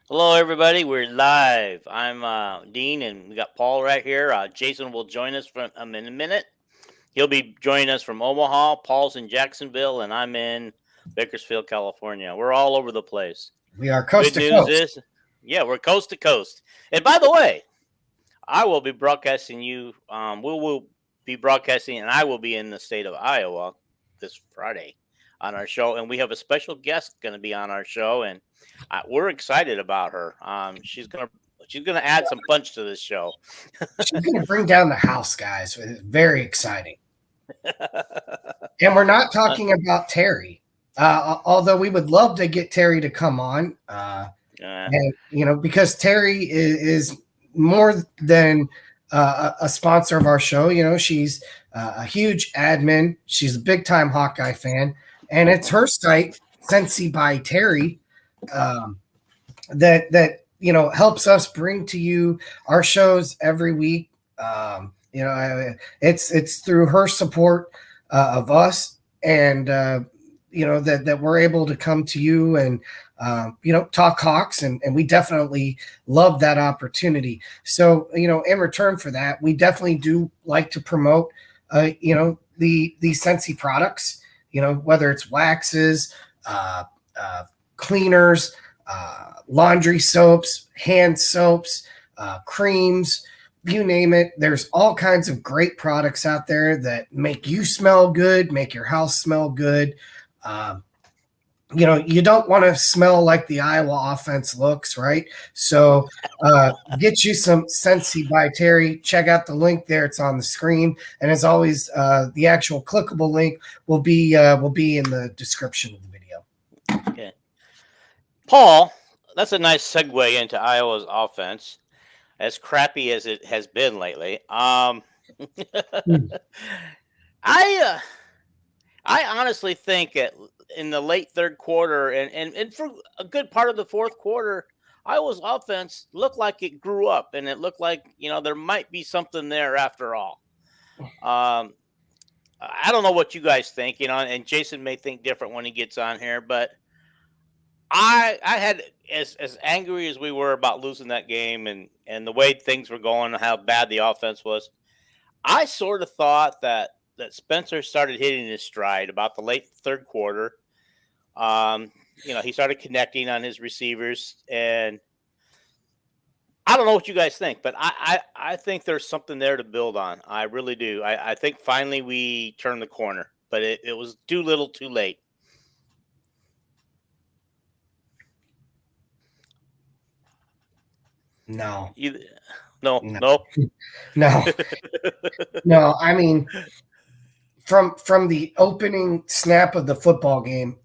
Hello, everybody. We're live. I'm Dean, and we got Paul right here. Jason will join us in a minute. He'll be joining us from Omaha. Paul's in Jacksonville, and I'm in Bakersfield, California. We're all over the place. We are coast Good to news coast. is, yeah, we're coast to coast. And by the way, I will be broadcasting you. We will be broadcasting, and I will be in the state of Iowa this Friday on our show, and we have a special guest going to be on our show, and we're excited about her. She's gonna add some punch to this show. She's going to bring down the house, guys. It's very exciting. And we're not talking about Terry, although we would love to get Terry to come on. uh, And, because Terry is more than a sponsor of our show. She's a huge admin. She's a big time Hawkeye fan. And it's her site, Sensi by Terry, um, that helps us bring to you our shows every week. It's through her support of us, and that we're able to come to you and talk Hawks, and we definitely love that opportunity. So in return for that, we definitely do like to promote the Sensi products. Whether it's waxes, uh, uh, cleaners, laundry soaps, hand soaps, creams, you name it. There's all kinds of great products out there that make you smell good, make your house smell good. Um, you don't want to smell like the Iowa offense looks, right? So get you some Scentsy by Terry. Check out the link there; it's on the screen. And as always, the actual clickable link will be in the description of the video. okay, Paul. That's a nice segue into Iowa's offense, as crappy as it has been lately. Hmm. I I honestly think in the late third quarter and for a good part of the fourth quarter, Iowa's offense looked like it grew up, and it looked like there might be something there after all. Um, I don't know what you guys think, and Jason may think different when he gets on here, but I had as angry as we were about losing that game and the way things were going, how bad the offense was. I sort of thought that Spencer started hitting his stride about the late third quarter. Um, he started connecting on his receivers, and I don't know what you guys think, but I think there's something there to build on. I really do. I think finally we turned the corner, but it was too little, too late. No, You, no, no, no. no, no. I mean, from the opening snap of the football game,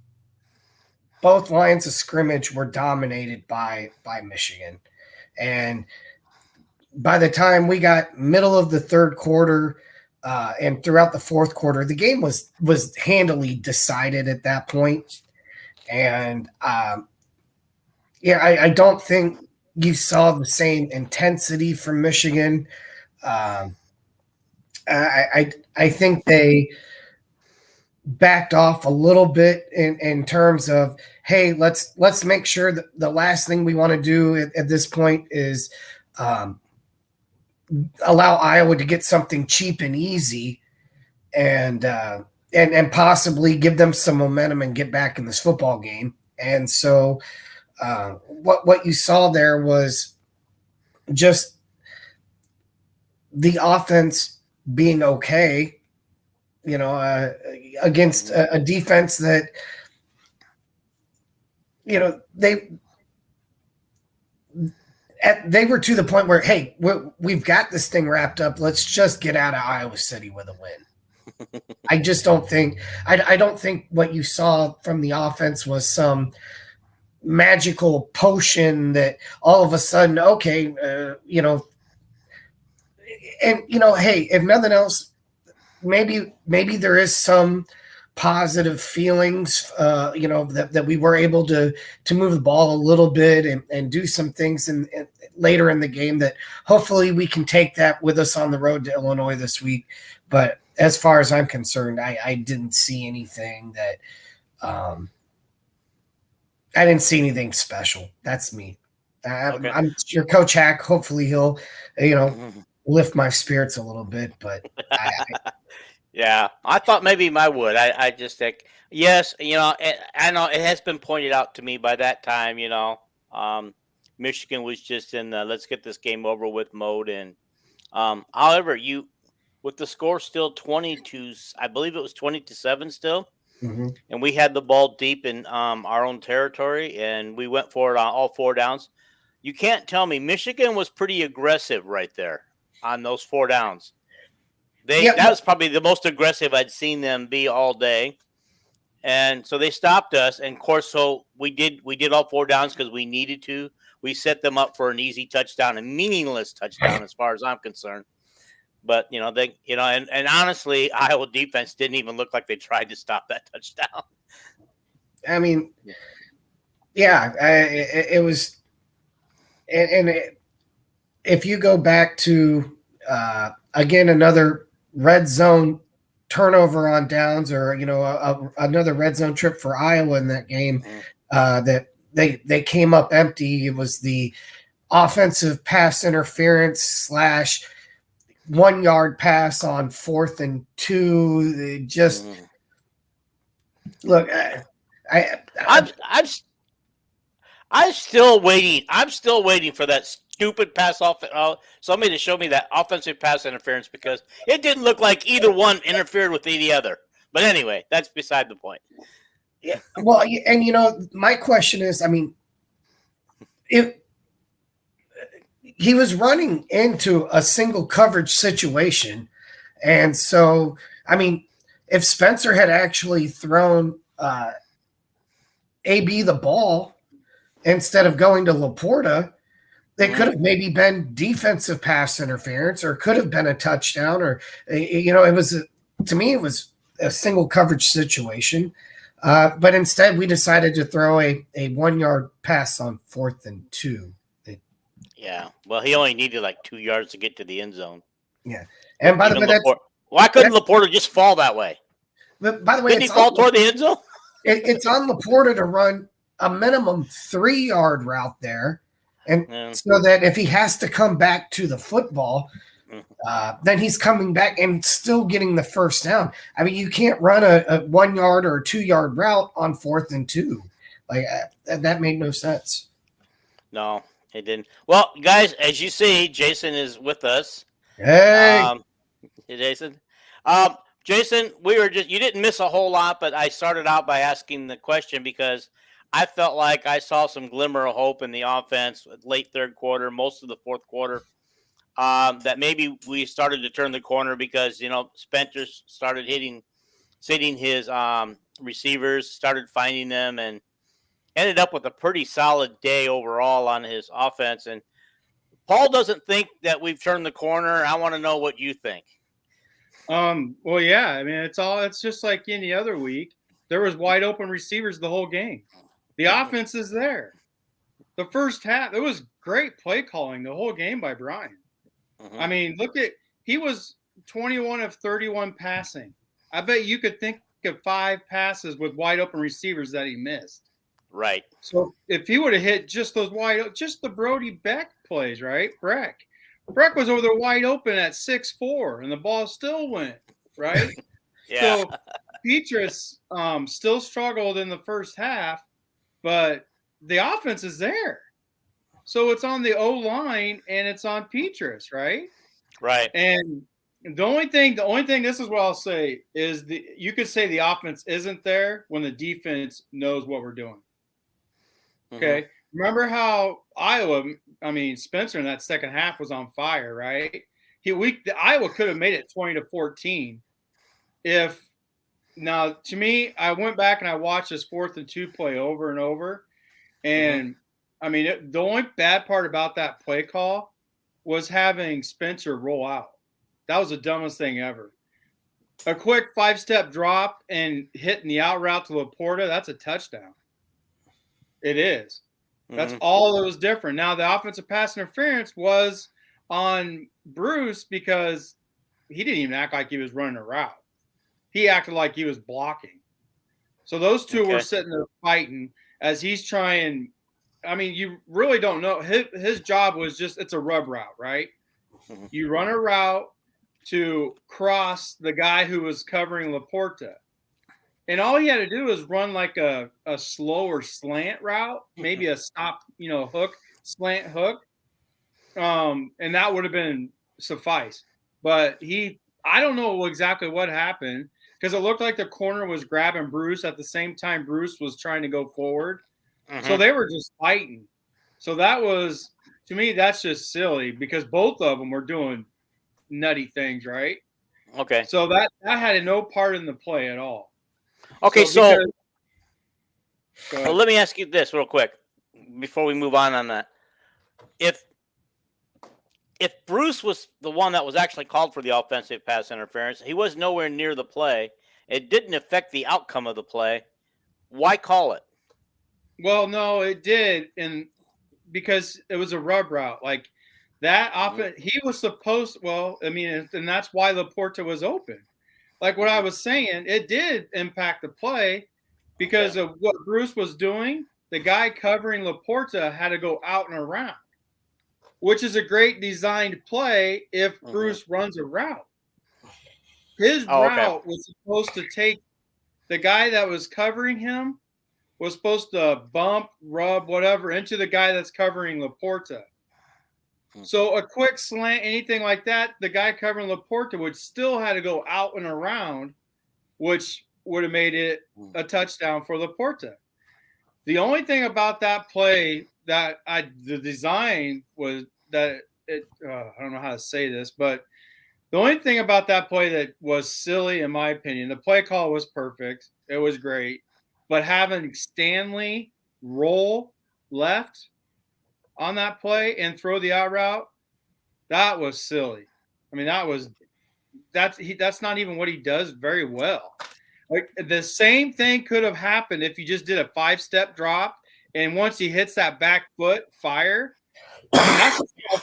both lines of scrimmage were dominated by Michigan, and by the time we got middle of the third quarter and throughout the fourth quarter, the game was handily decided at that point. And yeah, I don't think you saw the same intensity from Michigan. Um, I think they backed off a little bit in terms of, hey, let's make sure that the last thing we want to do at this point is um, allow Iowa to get something cheap and easy, and and possibly give them some momentum and get back in this football game. And so what you saw there was just the offense being okay, against a defense that they they were to the point where, hey, we've got this thing wrapped up. Let's just get out of Iowa City with a win. I just don't think I don't think what you saw from the offense was some magical potion that all of a sudden, okay, and hey, if nothing else, maybe there is some positive feelings, that we were able to move the ball a little bit and do some things later in the game that hopefully we can take that with us on the road to Illinois this week. But as far as I'm concerned, I didn't see anything that I didn't see anything special. That's me. Okay. I'm sure Coach Hack, hopefully he'll, lift my spirits a little bit. But I, Yeah, I thought maybe I would. I just think yes, I know it has been pointed out to me by that time. Um, Michigan was just in the let's get this game over with mode, and however, you with the score still 22, I believe it was 20-7 still, mhm. and we had the ball deep in our own territory, and we went for it on all four downs. You can't tell me Michigan was pretty aggressive right there on those four downs. Yeah, That was probably the most aggressive I'd seen them be all day. And so they stopped us, and of course, so we did all four downs because we needed to. We set them up for an easy touchdown, a meaningless touchdown as far as I'm concerned. But and honestly, Iowa defense didn't even look like they tried to stop that touchdown. I mean, yeah, it was, if you go back to again another red zone turnover on downs, or another red zone trip for Iowa in that game, Mm. that they came up empty. It was the offensive pass interference slash 1 yard pass on 4th and 2. They just Mm. look. I'm I'm I'm still waiting. I'm still waiting for that stupid pass off. Somebody to show me that offensive pass interference because it didn't look like either one interfered with the other. But anyway, that's beside the point. Yeah, well, and my question is, I mean, if he was running into a single coverage situation, and so I mean, if Spencer had actually thrown AB the ball instead of going to Laporta, it could have maybe been defensive pass interference, or could have been a touchdown, or it was to me it was a single coverage situation. But instead, we decided to throw a 1 yard pass on 4th and 2. Yeah. Well, he only needed like 2 yards to get to the end zone. Yeah, and by the Even way, Laporta. Why couldn't Laporta just fall that way? Couldn't he it's fall toward the end zone? it's on Laporta to run a minimum 3 yard route there, and so that if he has to come back to the football, then he's coming back and still getting the first down. I mean, you can't run a 1 yard or 2 yard route on 4th and 2. Like that made no sense. No, it didn't. Well, guys, as you see, Jason is with us. Hey, Hey, Jason. Jason, you didn't miss a whole lot, but I started out by asking the question because I felt like I saw some glimmer of hope in the offense late third quarter, most of the fourth quarter. That maybe we started to turn the corner because Spencer started sitting his receivers, started finding them, and ended up with a pretty solid day overall on his offense. And Paul doesn't think that we've turned the corner. I want to know what you think. Well, yeah. I mean, it's just like any other week. There was wide open receivers the whole game. The offense is there. The first half, it was great play calling the whole game by Brian. I mean, he was 21 of 31 passing. I bet you could think of 5 passes with wide open receivers that he missed. Right. So if he would have hit just the Brody Beck plays, right? Breck was over there wide open at 6'4", and the ball still went, right? Yeah. So Petrus still struggled in the first half, but the offense is there. So it's on the O-line and it's on Petrus, right? Right. And the only thing, this is what I'll say, is you could say the offense isn't there when the defense knows what we're doing. Okay. Remember how Spencer in that second half was on fire, right? Iowa could have made it 20-14 now, to me, I went back and I watched this 4th-and-2 play over and over. And I mean, the only bad part about that play call was having Spencer roll out. That was the dumbest thing ever. A quick 5-step drop and hitting the out route to Laporta, that's a touchdown. It is. That's all that was different. Now, the offensive pass interference was on Bruce because he didn't even act like he was running a route. He acted like he was blocking. So those two were sitting there fighting as he's trying I mean, you really don't know. His job was just, it's a rub route, right? Mhm. You run a route to cross the guy who was covering Laporta. And all he had to do was run like a slower slant route, maybe a stop, hook, slant hook. And that would have been suffice. But I don't know exactly what happened because it looked like the corner was grabbing Bruce at the same time Bruce was trying to go forward. So they were just fighting. So that was, to me, that's just silly because both of them were doing nutty things, right? Okay. So that had no part in the play at all. Okay. So because, let me ask you this real quick before we move on that. If Bruce was the one that was actually called for the offensive pass interference, he was nowhere near the play. It didn't affect the outcome of the play. Why call it? well, no, it did, and because it was a rub route, like that. Often he was supposed. Well, I mean, and that's why Laporta was open. Like what I was saying, it did impact the play because of what Bruce was doing. The guy covering Laporta had to go out and around, which is a great designed play if Bruce runs a route. His route was supposed to take the guy that was covering him was supposed to bump, rub, whatever into the guy that's covering Laporta. So a quick slant, anything like that, the guy covering Laporta would still have to go out and around, which would have made it a touchdown for Laporta. The only thing about that play that the design was that it, I don't know how to say this, but the only thing about that play that was silly, in my opinion, the play call was perfect. It was great. But having Stanley roll left on that play and throw the out route, that was silly. I mean, that's not even what he does very well. Like the same thing could have happened if you just did a 5-step drop and once he hits that back foot, fire. I mean,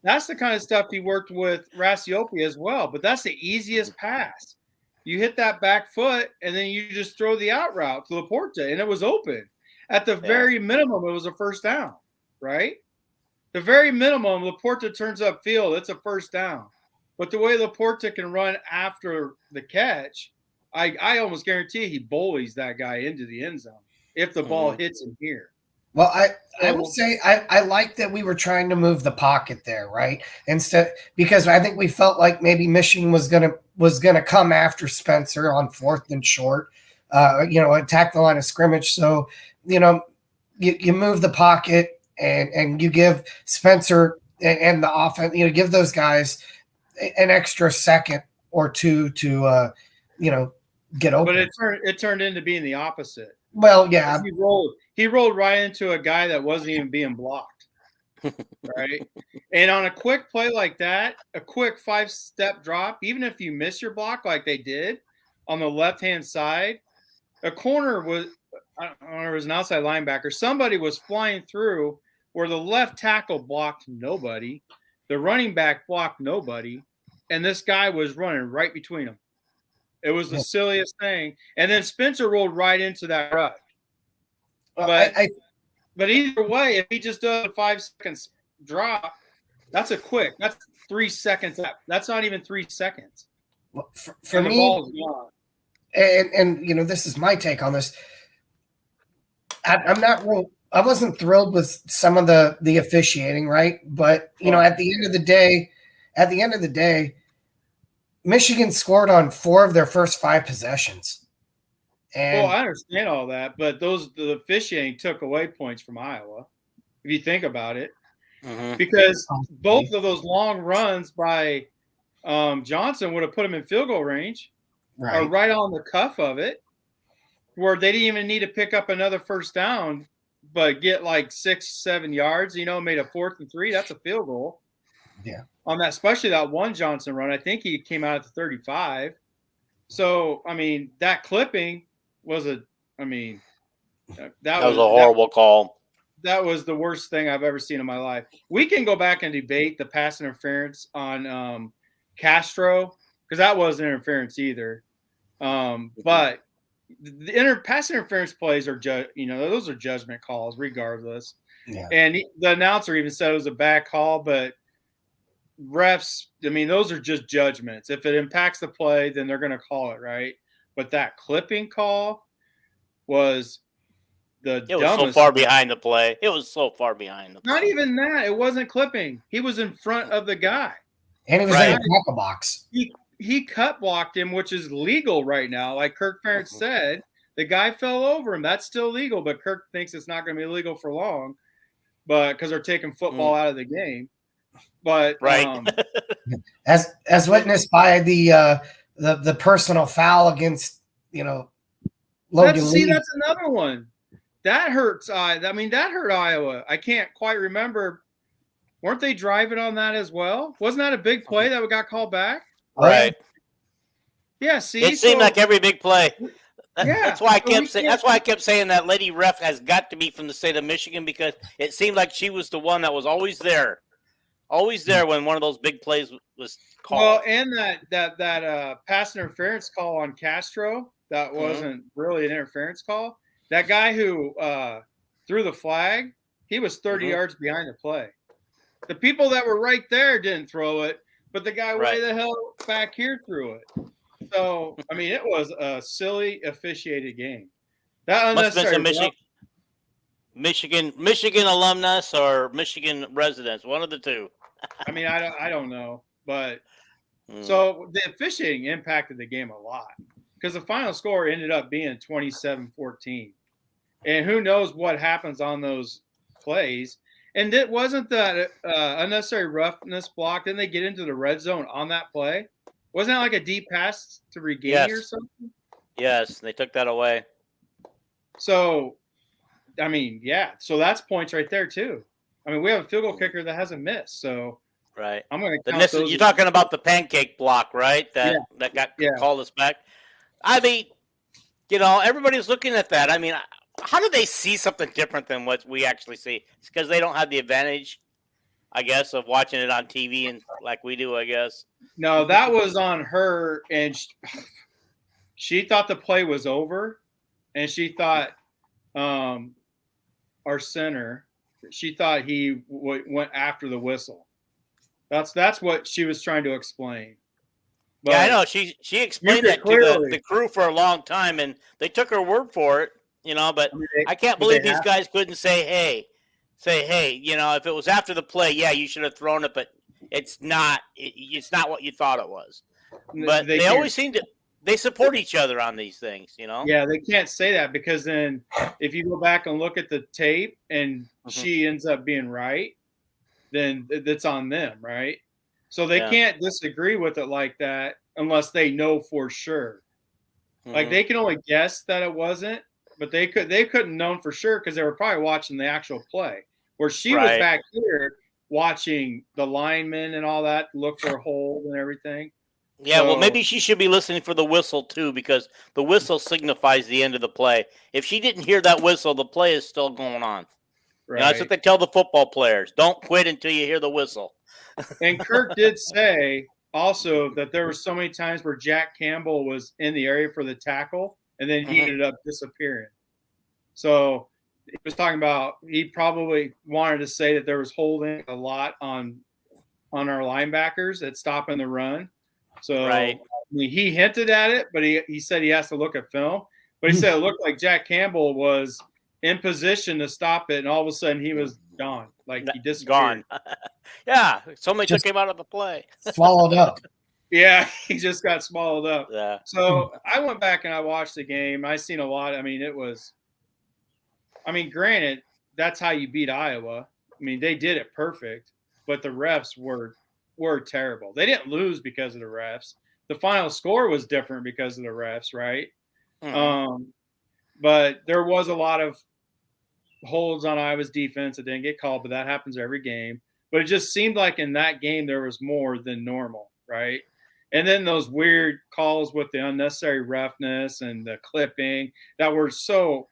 that's the kind of stuff he worked with Rasiopi as well. But that's the easiest pass. You hit that back foot and then you just throw the out route to Laporta, and it was open. At the very minimum, it was a first down, right? The very minimum, Laporta turns upfield, it's a first down. But the way Laporta can run after the catch, I almost guarantee he bullies that guy into the end zone if the ball hits him here. Well, I would say I like that we were trying to move the pocket there, right? Instead, because I think we felt like maybe Michigan was gonna come after Spencer on 4th and short, attack the line of scrimmage. So, you move the pocket and you give Spencer and the offense, give those guys an extra second or two to get open. But it turned into being the opposite. Well, yeah. He rolled right into a guy that wasn't even being blocked. Right? And on a quick play like that, a quick 5-step drop, even if you miss your block like they did on the left-hand side, a corner was, I don't know, it was an outside linebacker. Somebody was flying through where the left tackle blocked nobody, the running back blocked nobody, and this guy was running right between them. It was the silliest thing. And then Spencer rolled right into that rush. But either way, if he just does a 5 seconds drop, that's 3 seconds. That's not even 3 seconds. Well, for me, and this is my take on this. I wasn't thrilled with some of the officiating, right? But at the end of the day, Michigan scored on 4 of their first 5 possessions. And I understand all that, but the officiating took away points from Iowa, if you think about it, because both of those long runs by Johnson would have put him in field goal range, or right on the cuff of it, where they didn't even need to pick up another first down, but get like 6-7 yards. Made a 4th and 3. That's a field goal. Yeah. On that, especially that one Johnson run, I think he came out at the 35. So I mean, that clipping was that was a horrible call. That was the worst thing I've ever seen in my life. We can go back and debate the pass interference on Castro, because that wasn't interference either. But the pass interference plays are those are judgment calls regardless. Yeah. And the announcer even said it was a bad call, but refs, I mean, those are just judgments. If it impacts the play, then they're going to call it, right? But that clipping call was the It was so dumbest. far behind the play. It was so far behind the play. Not even that. It wasn't clipping. He was in front of the guy. And he was Right. in the tackle box. He cut blocked him, which is legal right now. Like Kirk Ferentz said, the guy fell over him. That's still legal, but Kirk thinks it's not going to be legal for long, but because they're taking football out of the game. But right, as witnessed by the personal foul against Logan Lee. That's another one that hurts. I mean, that hurt Iowa. I can't quite remember. Weren't they driving on that as well? Wasn't that a big play that got called back? right. Yeah. See, it seemed like every big play. Yeah, that's why I kept saying. That's why I kept saying that lady ref has got to be from the state of Michigan, because it seemed like she was the one that was always there when one of those big plays was called. Well, and that pass interference call on Castro, that wasn't really an interference call. That guy who threw the flag, he was 30 yards behind the play. The people that were right there didn't throw it, but the guy way the hell back here threw it. So, I mean, it was a silly officiated game. That unnecessary. Must have been Michigan alumnus or Michigan residents, one of the two. I mean, I don't know, but so the officiating impacted the game a lot, because the final score ended up being 27-14, and who knows what happens on those plays. And it wasn't that unnecessary roughness block. Didn't they get into the red zone on that play? Wasn't that like a deep pass to Reganey or something? Yes, they took that away. So, I mean, yeah. So that's points right there too. I mean, we have a field goal kicker that hasn't missed. So, right. I'm going to count those. You're talking about the pancake block, right? That got called us back. I mean, everybody's looking at that. I mean, how do they see something different than what we actually see? It's because they don't have the advantage, I guess, of watching it on TV and like we do, I guess. No, that was on her, and she thought the play was over, and she thought our center, she thought he went after the whistle. That's what she was trying to explain. But I know. She explained that to the crew for a long time, and they took her word for it. But I can't believe these guys couldn't say, hey, if it was after the play, you should have thrown it, but it's not what you thought it was. But they always seem to, they support each other on these things, Yeah, they can't say that, because then if you go back and look at the tape and she ends up being right, then it's on them, right? So they can't disagree with it like that unless they know for sure. Like they can only guess that it wasn't, but they couldn't known for sure, because they were probably watching the actual play, where she was back here watching the linemen and all that, look for a hold and everything. Yeah, well, maybe she should be listening for the whistle too, because the whistle signifies the end of the play. If she didn't hear that whistle, the play is still going on. Right. That's what they tell the football players. Don't quit until you hear the whistle. And Kirk did say also that there were so many times where Jack Campbell was in the area for the tackle, and then he ended up disappearing. So he was talking about, he probably wanted to say that there was holding a lot on our linebackers at stopping the run. So I mean, he hinted at it, but he said he has to look at film. But he said it looked like Jack Campbell was in position to stop it, and all of a sudden he was gone. Like he disappeared. Gone. Yeah, somebody took him out of the play. Swallowed up. Yeah, he just got swallowed up. Yeah. So I went back and I watched the game. I seen a lot. I mean, granted, that's how you beat Iowa. I mean, they did it perfect, but the refs were terrible. They didn't lose because of the refs. The final score was different because of the refs, right? But there was a lot of holds on Iowa's defense that didn't get called, but that happens every game. But it just seemed like in that game there was more than normal, right? And then those weird calls with the unnecessary roughness and the clipping that were so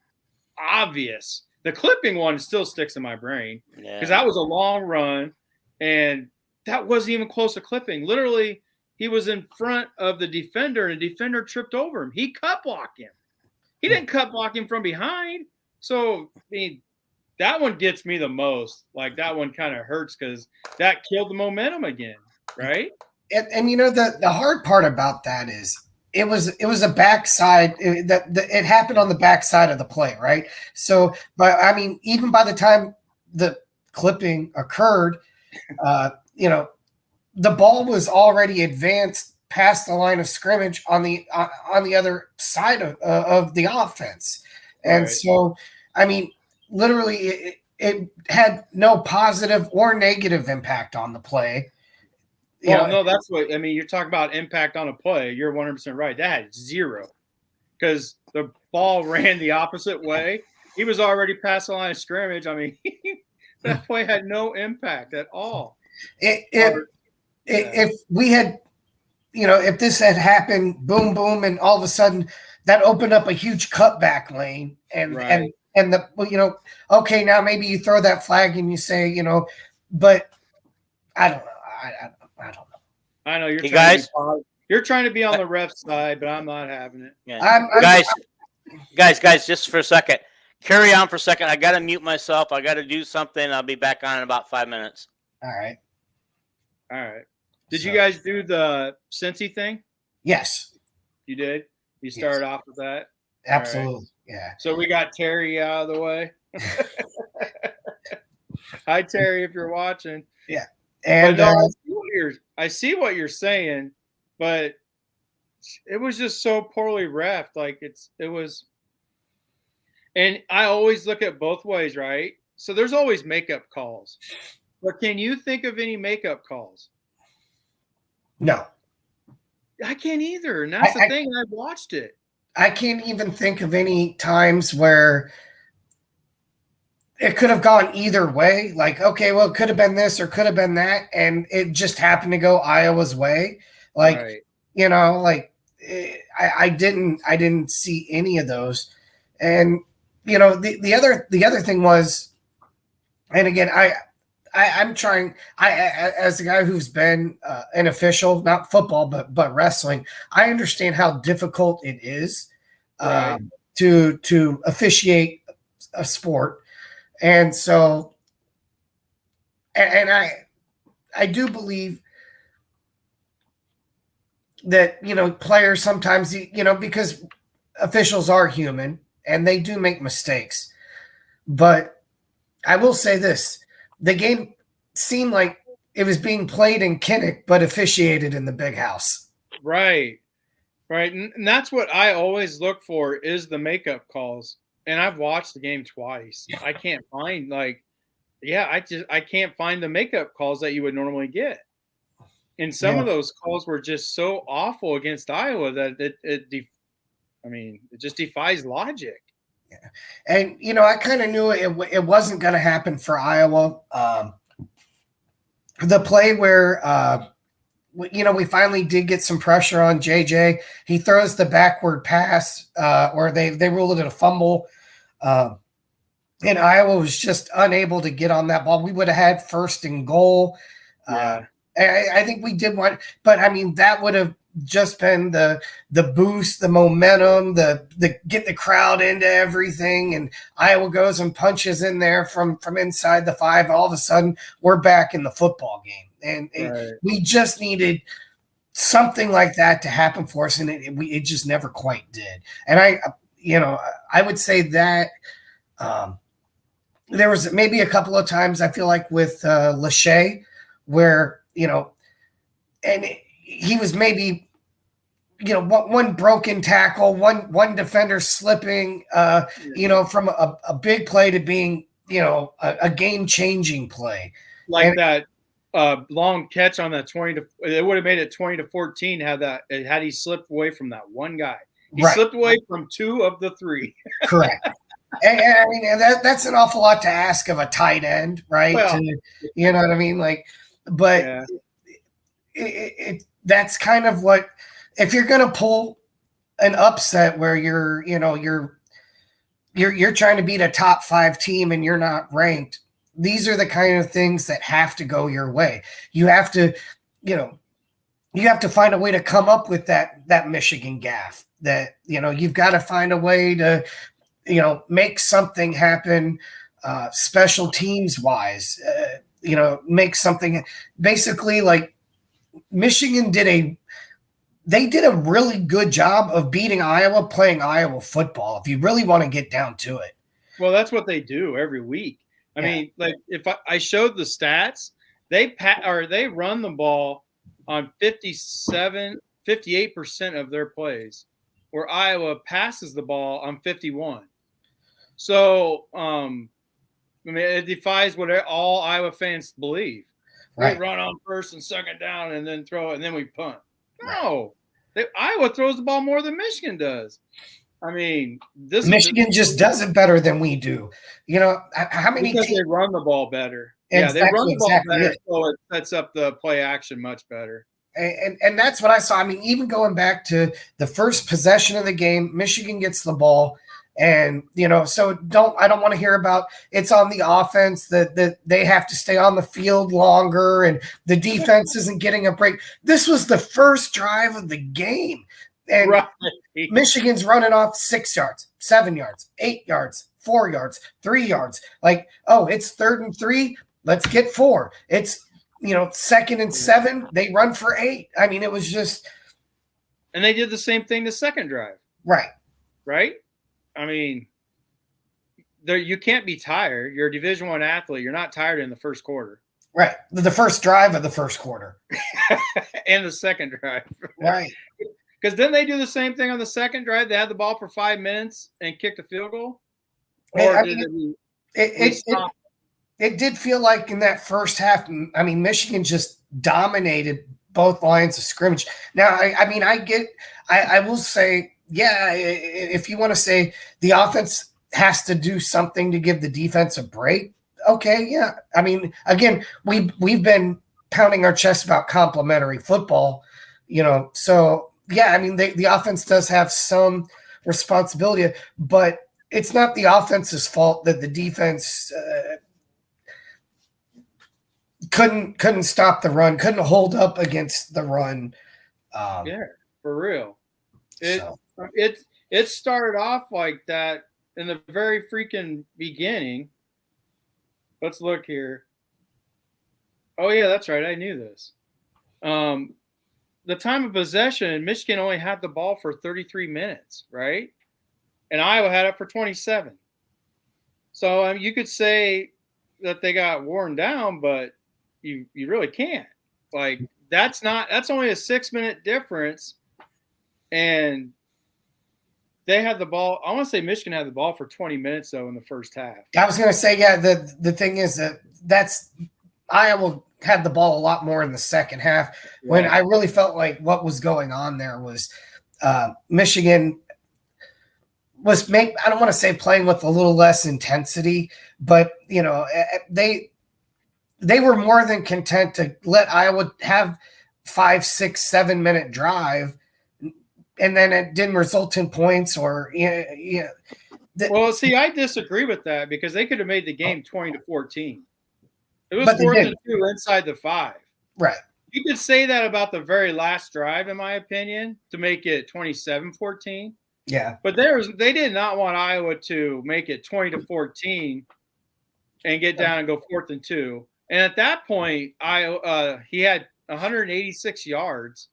obvious. The clipping one still sticks in my brain because that was a long run, and that wasn't even close to clipping. Literally, he was in front of the defender, and the defender tripped over him. He cut blocked him. He didn't cut block him from behind. So, I mean, that one gets me the most. Like, that one kind of hurts because that killed the momentum again, right? And the hard part about that is it was a backside it happened on the backside of the play, right? So, but I mean, even by the time the clipping occurred, the ball was already advanced past the line of scrimmage on the other side of the offense, and Right. so I mean, literally, it had no positive or negative impact on the play. Well, no, that's what I mean. You're talking about impact on a play. You're 100% right. That had zero because the ball ran the opposite way. He was already past the line of scrimmage. I mean, that play had no impact at all. If we had, if this had happened, boom, boom, and all of a sudden that opened up a huge cutback lane, and right. and the okay, now maybe you throw that flag and you say, but I don't know. I don't know. I know you're you're trying to be on the ref side, but I'm not having it. Yeah. Guys, just for a second. Carry on for a second. I got to mute myself. I got to do something. I'll be back on in about 5 minutes. All right. Did you guys do the Cincy thing? Yes. You did? You started off with that? Absolutely. Right. Yeah. So we got Terry out of the way. Hi, Terry, if you're watching. Yeah. And no, I see what you're saying, but it was just so poorly reffed. Like it was, and I always look at both ways, right? So there's always makeup calls, but can you think of any makeup calls? No, I can't either, and that's the thing. I've watched it. I can't even think of any times where it could have gone either way. Like, okay, well, it could have been this or could have been that, and it just happened to go Iowa's way. Like, right. I didn't see any of those. And the other thing was, and again, I'm trying. As a guy who's been an official, not football but wrestling, I understand how difficult it is to officiate a sport. And so, and I do believe that, players sometimes, because officials are human and they do make mistakes. But I will say this, the game seemed like it was being played in Kinnick, but officiated in the big house. Right. And that's what I always look for is the makeup calls. And I've watched the game twice. I can't find I can't find the makeup calls that you would normally get. And some of those calls were just so awful against Iowa that it just defies logic. Yeah. And, I kind of knew it wasn't going to happen for Iowa. The play where, we finally did get some pressure on JJ. He throws the backward pass, or they ruled it a fumble. And Iowa was just unable to get on that ball. We would have had 1st and goal. I think we did want, but I mean, that would have just been the boost, the momentum, the get the crowd into everything. And Iowa goes and punches in there from inside the 5. All of a sudden, we're back in the football game. And we just needed something like that to happen for us, and it just never quite did. And I would say that there was maybe a couple of times I feel like with Lachey where and he was maybe one broken tackle, one defender slipping, from a big play to being a game changing play like that. Long catch on that 20 to it would have made it 20-14 had he slipped away from that one guy. He slipped away from 2 of the 3. Correct. And I mean, that's an awful lot to ask of a tight end, right? Well, you know what I mean? Like, but that's kind of what, if you're going to pull an upset where you're trying to beat a top 5 team and you're not ranked, these are the kind of things that have to go your way. You have to, you have to find a way to come up with that Michigan gaffe. That you've got to find a way to make something happen, special teams wise. Make something basically like Michigan they did a really good job of beating Iowa playing Iowa football. If you really want to get down to it. Well, that's what they do every week. I mean, like if I showed the stats, they run the ball on 58% of their plays, where Iowa passes the ball on 51. So, I mean, it defies what all Iowa fans believe. Right. We run on first and second down and then throw it, and then we punt. No, Iowa throws the ball more than Michigan does. I mean, Michigan just does it better than we do. How many because they run the ball better. Exactly, yeah, they run the ball better, it. so it sets up the play action much better. And that's what I saw. I mean, even going back to the first possession of the game, Michigan gets the ball. And, so I don't want to hear about it's on the offense that they have to stay on the field longer and the defense isn't getting a break. This was the first drive of the game. And Michigan's running off 6 yards, 7 yards, 8 yards, 4 yards, 3 yards. Like, oh, it's 3rd and 3. Let's get 4. It's, 2nd and 7. They run for 8. I mean, it was just. And they did the same thing the second drive. Right. Right? I mean, you can't be tired. You're a Division I athlete. You're not tired in the first quarter. Right. The first drive of the first quarter. And the second drive. Right. Because then they do the same thing on the second drive. They had the ball for 5 minutes and kicked a field goal. Or it did feel like in that first half, I mean, Michigan just dominated both lines of scrimmage. Now, I will say, yeah, if you want to say the offense has to do something to give the defense a break, okay, yeah. I mean, again, we've been pounding our chest about complementary football, so yeah, I mean, the offense does have some responsibility, but it's not the offense's fault that the defense couldn't stop the run, couldn't hold up against the run. Yeah, for real. It started off like that in the very freaking beginning. Let's look here. Oh yeah, that's right. I knew this. The time of possession, Michigan only had the ball for 33 minutes, right? And Iowa had it for 27. So you could say that they got worn down, but you really can't. Like that's only a 6-minute difference. And they had the ball. I want to say Michigan had the ball for 20 minutes though in the first half. I was going to say, yeah. The thing is that's Iowa had the ball a lot more in the second half. When I really felt like what was going on there was Michigan was I don't want to say playing with a little less intensity, but they were more than content to let Iowa have 5, 6, 7-minute drive, and then it didn't result in points or Well, see, I disagree with that because they could have made the game 20-14. It was 4th and 2 inside the 5. Right. You could say that about the very last drive, in my opinion, to make it 27-14. Yeah. But they did not want Iowa to make it 20-14 and get down and go 4th and 2. And at that point, he had 186 yards.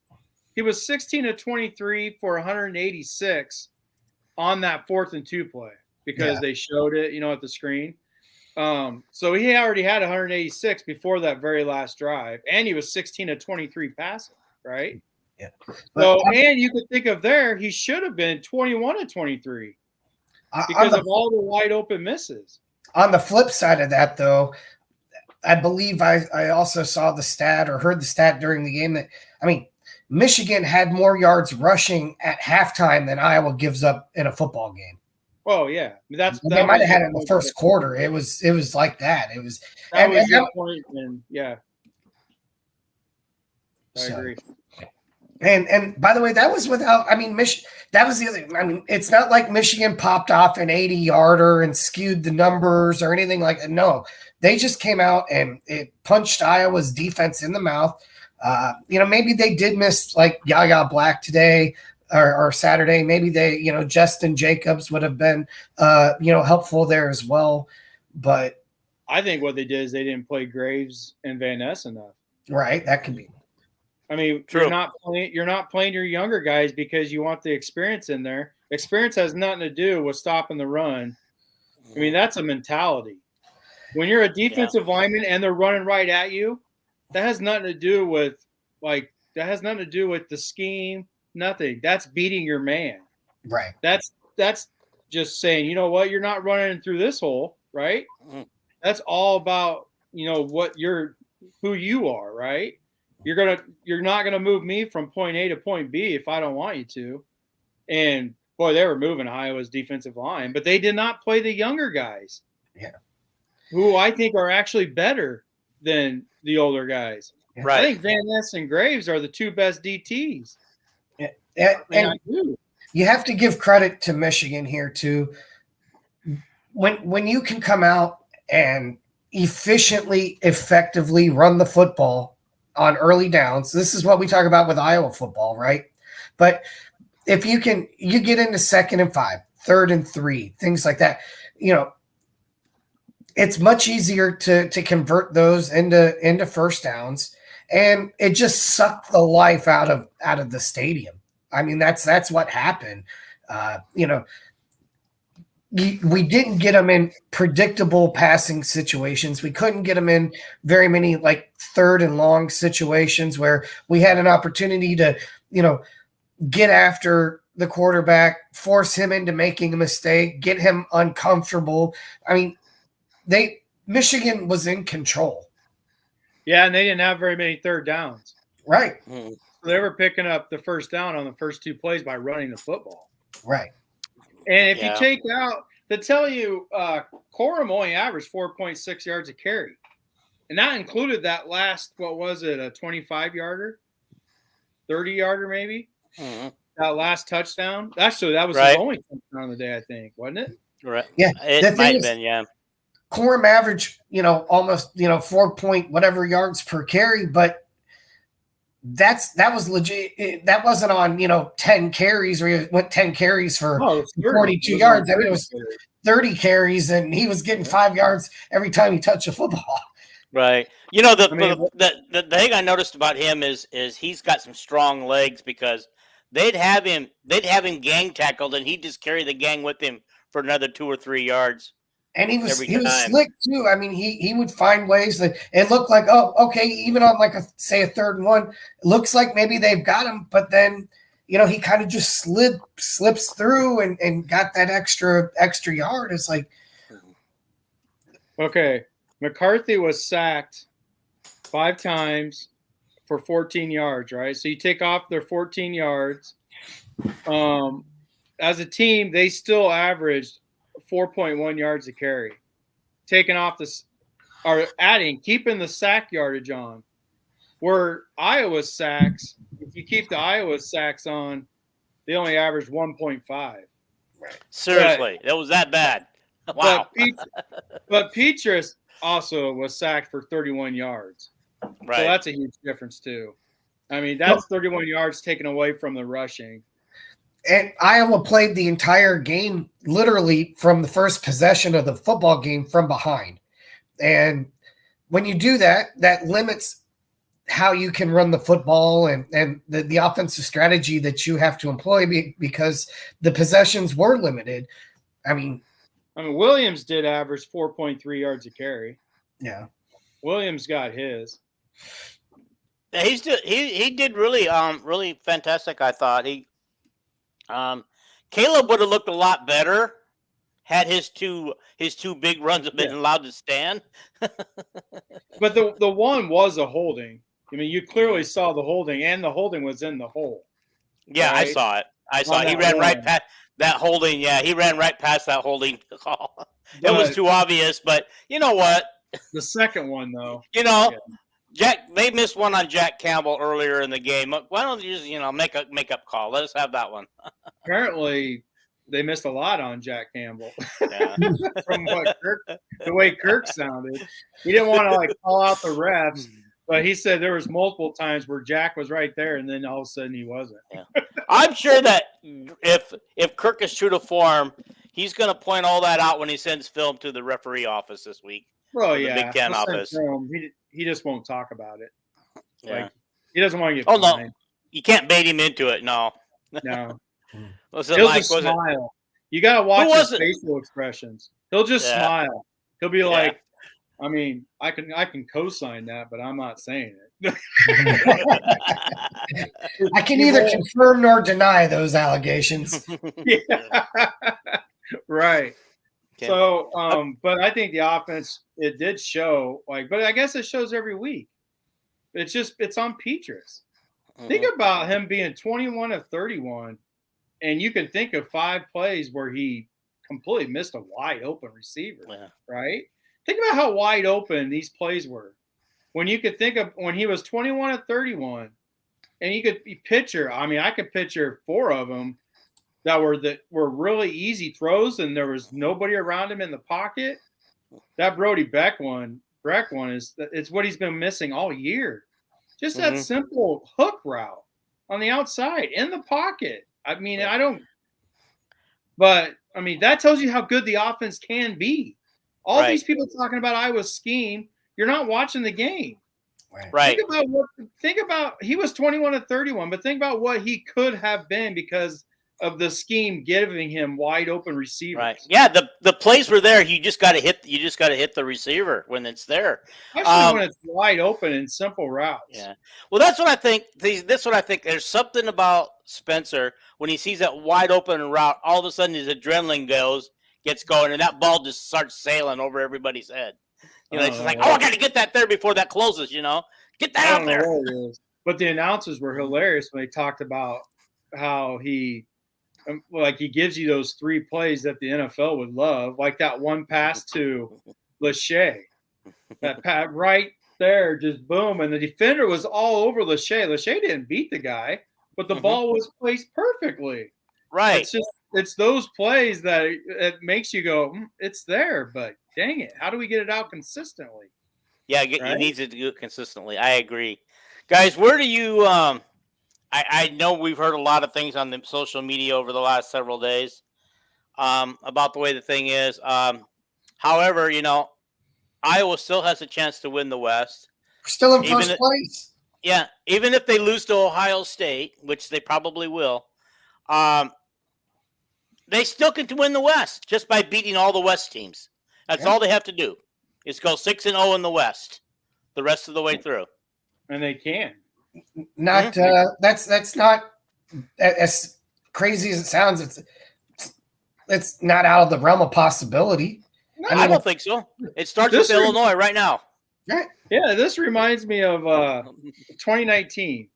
He was 16-23 for 186 on that 4th and 2 play because they showed it, at the screen. So he already had 186 before that very last drive, and he was 16-23 passing, right? Yeah. So, and you could think of he should have been 21-23 because of all the wide open misses. On the flip side of that, though, I believe I also saw the stat or heard the stat during the game that, Michigan had more yards rushing at halftime than Iowa gives up in a football game. Oh yeah, they might have had it in the first quarter. It was like that. It was your point, and yeah, I agree. And by the way, that was without. That was the other. It's not like Michigan popped off an 80-yarder and skewed the numbers or anything like that. No, they just came out and it punched Iowa's defense in the mouth. Maybe they did miss like Yaya Black today or Saturday. Maybe they, Justin Jacobs would have been, helpful there as well. But I think what they did is they didn't play Graves and Van Ness enough. Right, that could be. I mean, True. You're not playing your younger guys because you want the experience in there. Experience has nothing to do with stopping the run. I mean, that's a mentality. When you're a defensive lineman and they're running right at you, that has nothing to do with the scheme. Nothing. That's beating your man. Right. That's just saying, you know what, you're not running through this hole, right? That's all about, who you are, right? You're not gonna move me from point A to point B if I don't want you to. And boy, they were moving Iowa's defensive line, but they did not play the younger guys. Yeah. Who I think are actually better than the older guys. Right. I think Van Ness and Graves are the two best DTs. And you have to give credit to Michigan here too. When you can come out and efficiently, effectively run the football on early downs, this is what we talk about with Iowa football, right? But if you get into 2nd and 5, 3rd and 3, things like that, it's much easier to convert those into first downs, and it just sucked the life out of the stadium. I mean, that's what happened. We didn't get them in predictable passing situations. We couldn't get them in very many like 3rd and long situations where we had an opportunity to, get after the quarterback, force him into making a mistake, get him uncomfortable. I mean, Michigan was in control. Yeah, and they didn't have very many 3rd downs. Right. So they were picking up the first down on the first 2 plays by running the football. Right. And if you take out, to tell you, Corum only averaged 4.6 yards a carry. And that included that last, what was it, a 25-yarder? 30-yarder maybe? Mm-hmm. That last touchdown. Actually, that was right. his only touchdown of the day, I think, wasn't it? Right. Yeah. It might have been, yeah. Corum averaged, almost, 4 point whatever yards per carry, but that was legit. That wasn't on, 10 carries or he went 10 carries for 42 yards. I mean, it was 30 carries and he was getting 5 yards every time he touched a football. Right. The thing I noticed about him is he's got some strong legs, because they'd have him gang tackled and he'd just carry the gang with him for another 2 or 3 yards. And he was slick too. I mean, he would find ways that it looked like, oh, okay, even on like a 3rd and 1, it looks like maybe they've got him, but then he kind of just slips through and got that extra yard. It's like, okay, McCarthy was sacked 5 times for 14 yards, right? So you take off their 14 yards. As a team, they still averaged 4.1 yards a carry. Taking off keeping the sack yardage on. Where Iowa's sacks, if you keep the Iowa sacks on, they only averaged 1.5. Right. Seriously, that was that bad. Wow. But Petrus also was sacked for 31 yards. Right. So that's a huge difference too. I mean, that's 31 yards taken away from the rushing. And Iowa played the entire game literally from the first possession of the football game from behind. And when you do that, that limits how you can run the football and the offensive strategy that you have to employ because the possessions were limited. I mean, Williams did average 4.3 yards a carry. Yeah. Williams got his. He did really fantastic, I thought. Caleb would have looked a lot better had his two big runs been allowed to stand. But the one was a holding. I mean, you clearly saw the holding, and the holding was in the hole. Yeah, right? I saw it. He ran right past that holding. Yeah, he ran right past that holding call. It was too obvious, but you know what? The second one, though. They missed one on Jack Campbell earlier in the game. Why don't you just, make up call? Let us have that one. Apparently, they missed a lot on Jack Campbell. Yeah. From the way Kirk sounded. He didn't want to call out the refs. But he said there was multiple times where Jack was right there, and then all of a sudden he wasn't. Yeah. I'm sure that if Kirk is true to form, he's going to point all that out when he sends film to the referee office this week. Well, the Big Ten office. He just won't talk about it. Yeah. Like, he doesn't want to get fined. No, you can't bait him into it. No. No. He'll just smile. You got to watch his facial expressions. He'll just smile. He'll be like, I mean, I can co-sign that, but I'm not saying it. I can neither confirm nor deny those allegations. Yeah. Right. Okay. So, but I think the offense, it did show, but I guess it shows every week. It's on Petrus. Think about him being 21 of 31, and you can think of 5 plays where he completely missed a wide open receiver, right? Think about how wide open these plays were. When you could think of when he was 21 of 31, and you could picture, I could picture 4 of them that were really easy throws, and there was nobody around him in the pocket. That Brody Breck one it's what he's been missing all year. Just that simple hook route on the outside in the pocket. But that tells you how good the offense can be. All these people talking about Iowa's scheme, you're not watching the game. Right. Think about he was 21 of 31, but think about what he could have been because of the scheme giving him wide open receivers. Right. Yeah, the plays were there. You just got to hit the receiver when it's there. Especially when it's wide open and simple routes. Yeah. Well, that's what I think. This what I think. There's something about Spencer when he sees that wide open route. All of a sudden, his adrenaline gets going, and that ball just starts sailing over everybody's head. It's just like, I got to get that there before that closes. Get that out there. But the announcers were hilarious when they talked about how he gives you those 3 plays that the NFL would love, like that one pass to Lachey. That pat right there, just boom, and the defender was all over Lachey. Lachey didn't beat the guy, but the ball was placed perfectly. Right. It's those plays that it makes you go, it's there, but dang it, how do we get it out consistently? Yeah, he needs to do it consistently. I agree. Guys, where do you I know we've heard a lot of things on the social media over the last several days about the way the thing is. However, Iowa still has a chance to win the West. We're still in first place. Yeah, even if they lose to Ohio State, which they probably will, they still can win the West just by beating all the West teams. That's all they have to do is go 6-0 in the West the rest of the way through. And they can. That's not as crazy as it sounds. It's not out of the realm of possibility. No, I don't think so. It starts with Illinois right now. Yeah, this reminds me of 2019.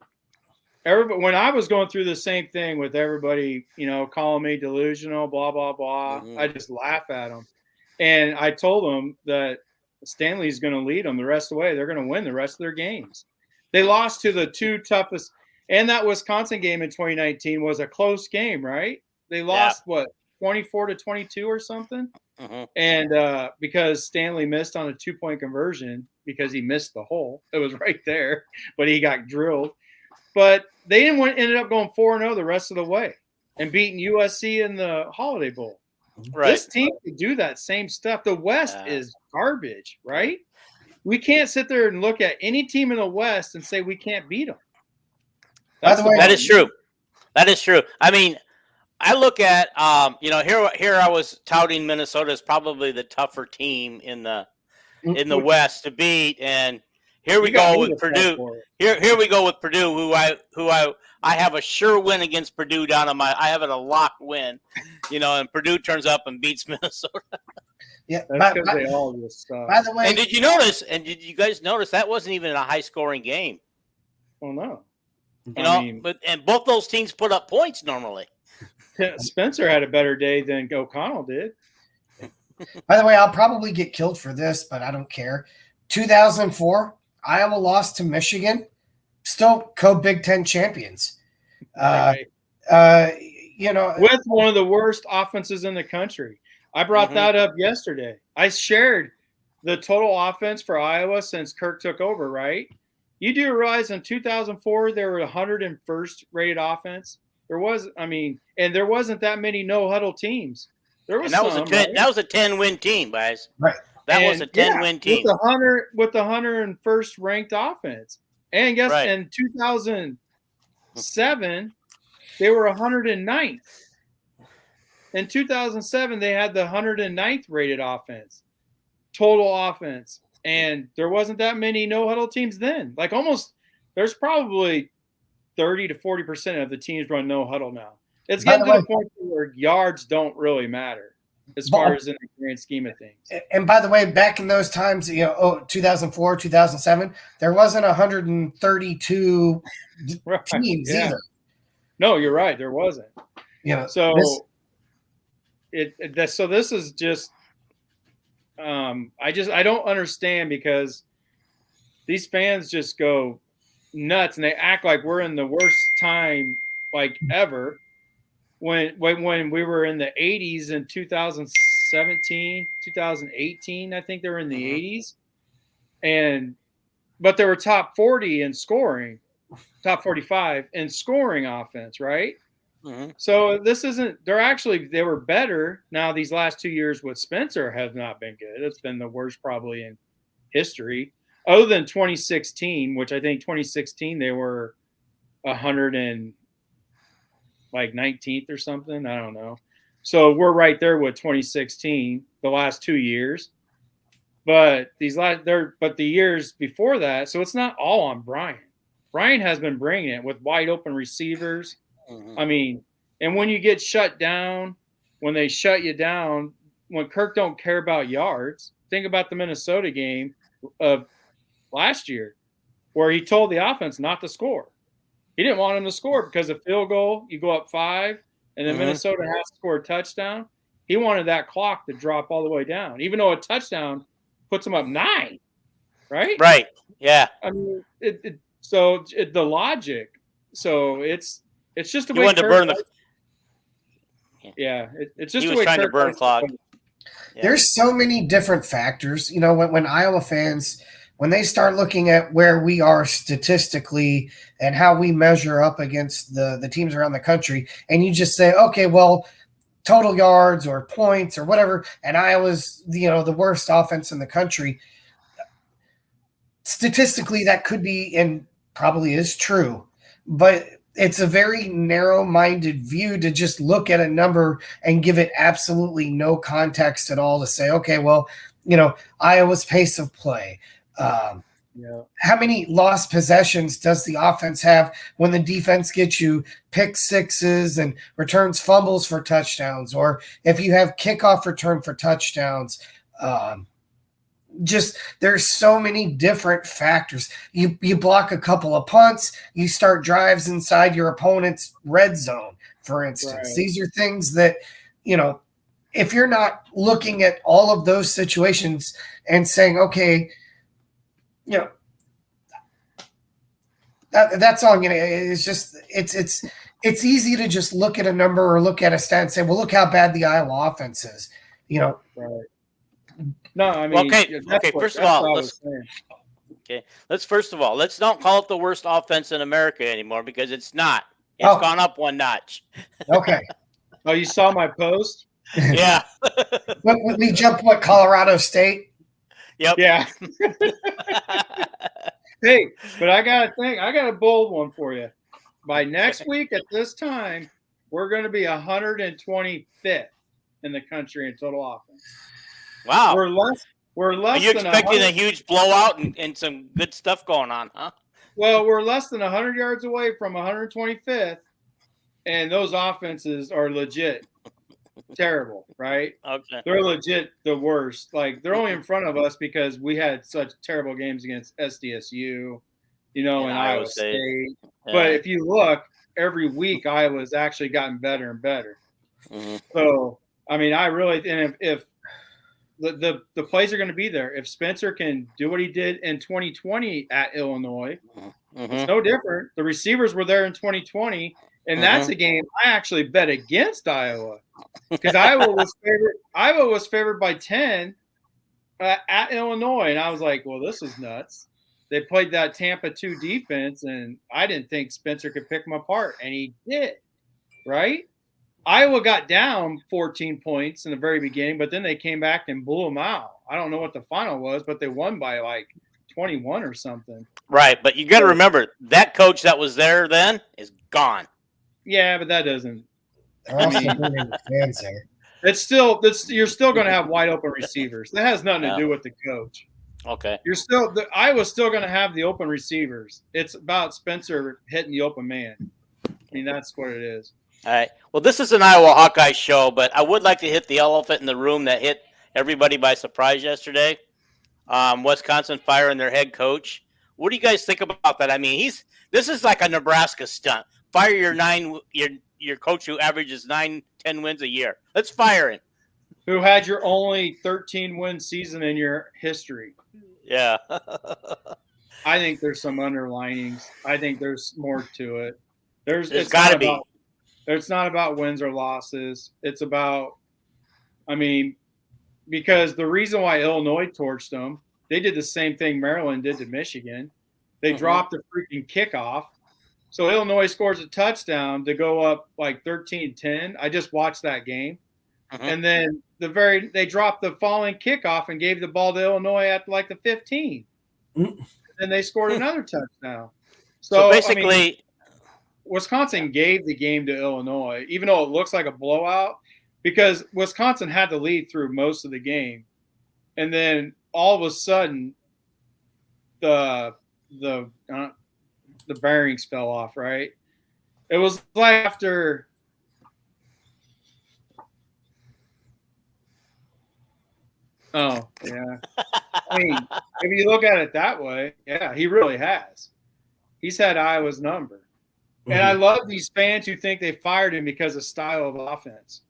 When I was going through the same thing with everybody, calling me delusional, blah, blah, blah, I just laugh at them. And I told them that Stanley's going to lead them the rest of the way. They're going to win the rest of their games. They lost to the 2 toughest. And that Wisconsin game in 2019 was a close game, right? They lost, 24-22 or something? And because Stanley missed on a 2-point conversion because he missed the hole. It was right there, but he got drilled. But they ended up going 4-0 the rest of the way and beating USC in the Holiday Bowl. Right. This team could do that same stuff. The West is garbage, right? We can't sit there and look at any team in the West and say we can't beat them. That is true. That is true. I look at here I was touting Minnesota as probably the tougher team in the West to beat, and here we go with Purdue. Here we go with Purdue, who I have a sure win against Purdue I have it a lock win, and Purdue turns up and beats Minnesota. Yeah, that's because they all just suck. By the way, and did you guys notice that wasn't even a high scoring game? Oh no. But both those teams put up points normally. Spencer had a better day than O'Connell did. By the way, I'll probably get killed for this, but I don't care. 2004, Iowa lost to Michigan, still co-Big Ten champions. Right. With one of the worst offenses in the country. I brought that up yesterday. I shared the total offense for Iowa since Kirk took over, right? You do realize in 2004 they were 101st rated offense. There was, and there wasn't that many no huddle teams. There was and that some, was a 10, right? that was a 10-win team, guys. Right. That was a 10-win team with the 101st ranked offense. And guess right. in 2007 they were 109th. In 2007 they had the 109th rated offense, total offense. And there wasn't that many no huddle teams then. Like almost, there's probably 30 to 40% of the teams run no huddle now. It's getting to the point where yards don't really matter as far as in the grand scheme of things. And by the way, back in those times, 2004, 2007, there wasn't 132 teams either. No, you're right. There wasn't. So so this is just. I don't understand, because these fans just go nuts and they act like we're in the worst time like ever. When we were in the 80s in 2017, 2018, I think they were in the 80s, but they were top 40 in scoring, top 45 in scoring offense, right? So this isn't. They were better. Now these last 2 years with Spencer have not been good. It's been the worst probably in history, other than 2016, which I think 2016 they were 119th or something. I don't know. So we're right there with 2016, the last 2 years. But the years before that, so it's not all on Brian. Brian has been bringing it with wide open receivers. And when you get shut down, when they shut you down, when Kirk don't care about yards, think about the Minnesota game of last year where he told the offense not to score. He didn't want them to score because a field goal, you go up 5, and then Minnesota has to score a touchdown. He wanted that clock to drop all the way down, even though a touchdown puts them up 9, right? Right, yeah. The logic. So it's just the way he wanted to burn the. It's just he the was way trying Kirk to burn clock. Yeah. There's so many different factors. When Iowa fans, when they start looking at where we are statistically and how we measure up against the teams around the country, and you just say, okay, well, total yards or points or whatever, and Iowa's the worst offense in the country. Statistically, that could be and probably is true, but it's a very narrow-minded view to just look at a number and give it absolutely no context at all to say, okay, well, Iowa's pace of play. How many lost possessions does the offense have when the defense gets you pick sixes and returns fumbles for touchdowns, or if you have kickoff return for touchdowns? Just there's so many different factors. You block a couple of punts, you start drives inside your opponent's red zone, for instance. Right. These are things that, if you're not looking at all of those situations and saying, okay, that's all. It's just it's easy to just look at a number or look at a stat and say, well, look how bad the Iowa offense is. Right. No, okay. Let's not call it the worst offense in America anymore, because it's not. It's gone up one notch. Okay. Oh, you saw my post? Yeah. we jumped Colorado State? Yep. Yeah. Hey, but I got a bold one for you. By next week at this time, we're going to be 125th in the country in total offense. Wow. We're less. Are you expecting a huge blowout and some good stuff going on, huh? Well, we're less than 100 yards away from 125th, and those offenses are legit terrible, right? Okay. They're legit the worst. Like, they're only in front of us because we had such terrible games against SDSU, and Iowa State. Yeah. But if you look, every week Iowa's actually gotten better and better. So, I really, and if the plays are going to be there. If Spencer can do what he did in 2020 at Illinois, it's no different. The receivers were there in 2020, and that's a game I actually bet against Iowa, because Iowa was favored by 10 at Illinois, and I was like, well, this is nuts. they played that Tampa 2 defense, and I didn't think Spencer could pick them apart, and he did, right? Iowa got down 14 points in the very beginning, but then they came back and blew them out. I don't know what the final was, but they won by like 21 or something. Right, but you got to remember, that coach that was there then is gone. Yeah, but that doesn't. They're also bringing the fans there. You're still going to have wide open receivers. That has nothing to do with the coach. Okay. Iowa's still going to have the open receivers. It's about Spencer hitting the open man. I mean, that's what it is. All right. Well, this is an Iowa Hawkeye show, but I would like to hit the elephant in the room that hit everybody by surprise yesterday. Wisconsin firing their head coach. What do you guys think about that? I mean, this is like a Nebraska stunt. Fire your coach who averages 9-10 wins a year. Let's fire him. Who had your only 13-win season in your history? Yeah. I think there's some underlinings. I think there's more to it. There's got to be. It's not about wins or losses. It's about, I mean, because the reason why Illinois torched them, they did the same thing Maryland did to Michigan. They dropped the freaking kickoff. So Illinois scores a touchdown to go up like 13-10. I just watched that game. And then they dropped the following kickoff and gave the ball to Illinois at like the 15. And they scored another touchdown. So basically, I mean, Wisconsin gave the game to Illinois, even though it looks like a blowout, because Wisconsin had the lead through most of the game. And then all of a sudden, the bearings fell off, right? It was like after – oh, yeah. I mean, if you look at it that way, yeah, he really has. He's had Iowa's number. And I love these fans who think they fired him because of style of offense.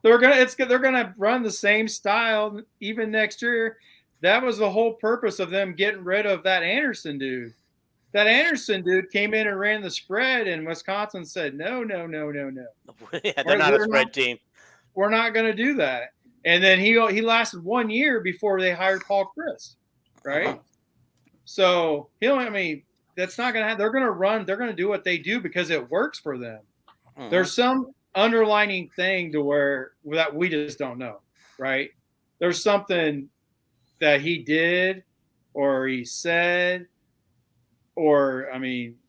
They're gonna run the same style even next year. That was the whole purpose of them getting rid of that Anderson dude. That Anderson dude came in and ran the spread, and Wisconsin said, no. Yeah, they're not a spread team. We're not going to do that. And then he lasted 1 year before they hired Paul Chryst, right? So that's not going to happen. They're going to run. They're going to do what they do because it works for them. There's some underlining thing to where that we just don't know, right? There's something that he did or he said, or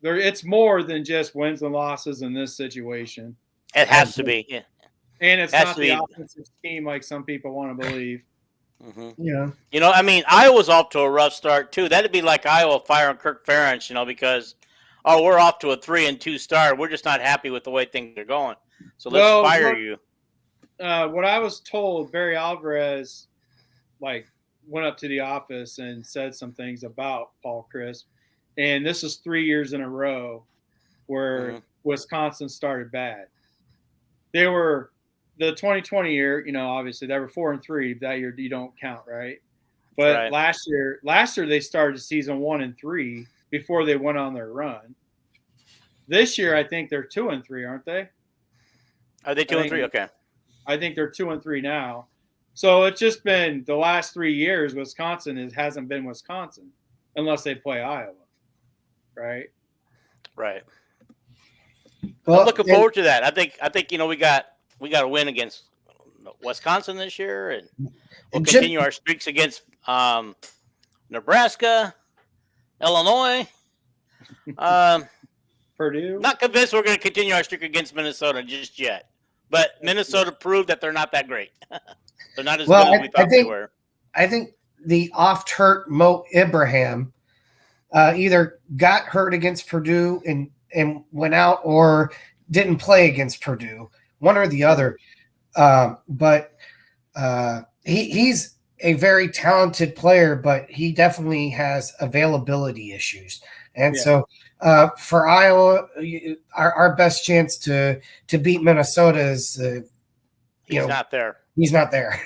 it's more than just wins and losses in this situation. It has to be, yeah. And it's not the offensive scheme like some people want to believe. Yeah. Iowa's off to a rough start, too. That'd be like Iowa firing Kirk Ferentz, because, we're off to a 3-2 start. We're just not happy with the way things are going. So let's fire you. What I was told, Barry Alvarez, went up to the office and said some things about Paul Chryst. And this is 3 years in a row where Wisconsin started bad. They were the 2020 year, obviously they were 4-3. That year you don't count, right? But last year they started season 1-3 before they went on their run. This year I think they're 2-3, aren't they? Are they 2-3? Okay. I think they're 2-3 now. So it's just been the last 3 years. Wisconsin hasn't been Wisconsin unless they play Iowa, right? Right. Well, I'm looking forward to that. I think we got a win against Wisconsin this year, and we'll continue our streaks against Nebraska, Illinois. Purdue. Mm-hmm. Not convinced we're going to continue our streak against Minnesota just yet, but Minnesota proved that they're not that great. They're not as good as we thought they were. I think the oft-hurt Mo Ibrahim either got hurt against Purdue and went out, or didn't play against Purdue, one or the other. But he's a very talented player, but he definitely has availability issues. And so for Iowa, our best chance to beat Minnesota is he's not there. He's not there.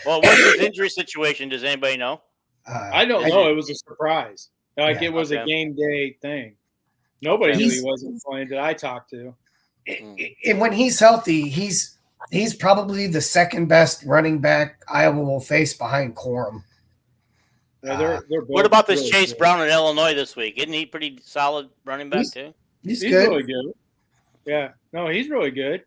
Well, what's his injury situation? Does anybody know? I don't know. It was a surprise. It was a game day thing. Nobody knew he wasn't playing that I talked to. And when he's healthy, he's probably the second best running back Iowa will face behind Corum. Yeah, they're both What about this really Chase good. Brown in Illinois this week? Isn't he pretty solid running back too? He's He's good. really good. Yeah, no, he's really good.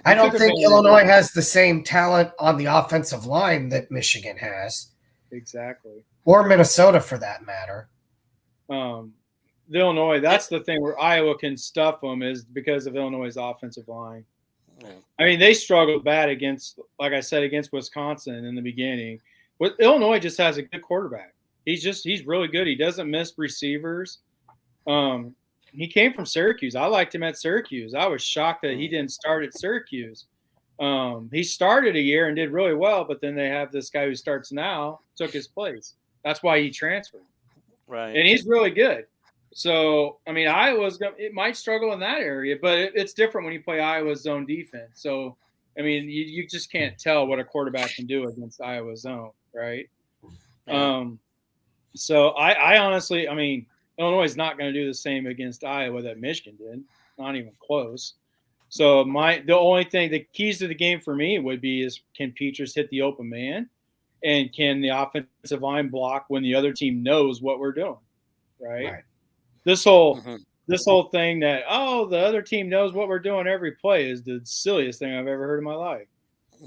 I He don't took think advantage Illinois of- has the same talent on the offensive line that Michigan has, exactly. or Minnesota for that matter. The Illinois, that's the thing where Iowa can stuff them is because of Illinois' offensive line. Yeah. I mean, they struggled bad against, like I said, against Wisconsin in the beginning. But Illinois just has a good quarterback. He's really good. He doesn't miss receivers. He came from Syracuse. I liked him at Syracuse. I was shocked that he didn't start at Syracuse. He started a year and did really well, but then they have this guy who starts now, took his place. That's why he transferred. Right. And he's really good. So, I mean, it might struggle in that area, but it's different when you play Iowa's zone defense. So, I mean, you just can't tell what a quarterback can do against Iowa's zone, right? Yeah. So I honestly, I mean, Illinois is not going to do the same against Iowa that Michigan did, not even close. So the keys to the game for me would be is can Petras hit the open man, and can the offensive line block when the other team knows what we're doing, right? This whole thing that the other team knows what we're doing every play is the silliest thing I've ever heard in my life.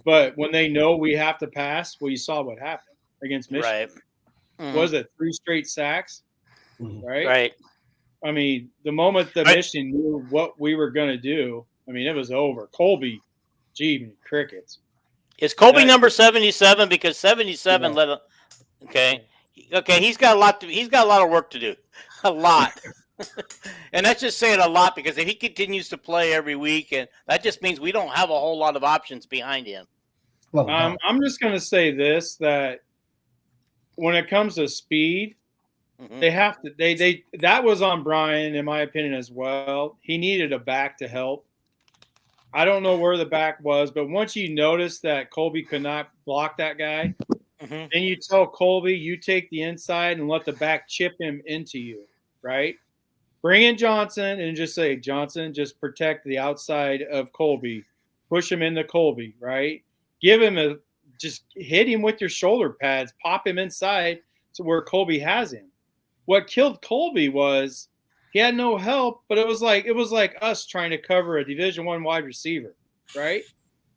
But when they know we have to pass, well, you saw what happened against Michigan. Right. Was it 3 straight sacks? Right. Right. I mean, the moment the Michigan knew what we were going to do, I mean, it was over. Colby, gee, crickets. Is Colby number 77? Because 77 let him. Okay. He's got a lot of work to do. A lot. And that's just saying a lot, because if he continues to play every week, and that just means we don't have a whole lot of options behind him. Well, I'm just going to say this, that when it comes to speed, they have to. That was on Brian, in my opinion, as well. He needed a back to help. I don't know where the back was, but once you notice that Colby could not block that guy, then you tell Colby, you take the inside and let the back chip him into you, right? Bring in Johnson and just say, Johnson, just protect the outside of Colby. Push him into Colby, right? Just hit him with your shoulder pads, pop him inside to where Colby has him. What killed Colby was he had no help, but it was like us trying to cover a Division I wide receiver, right?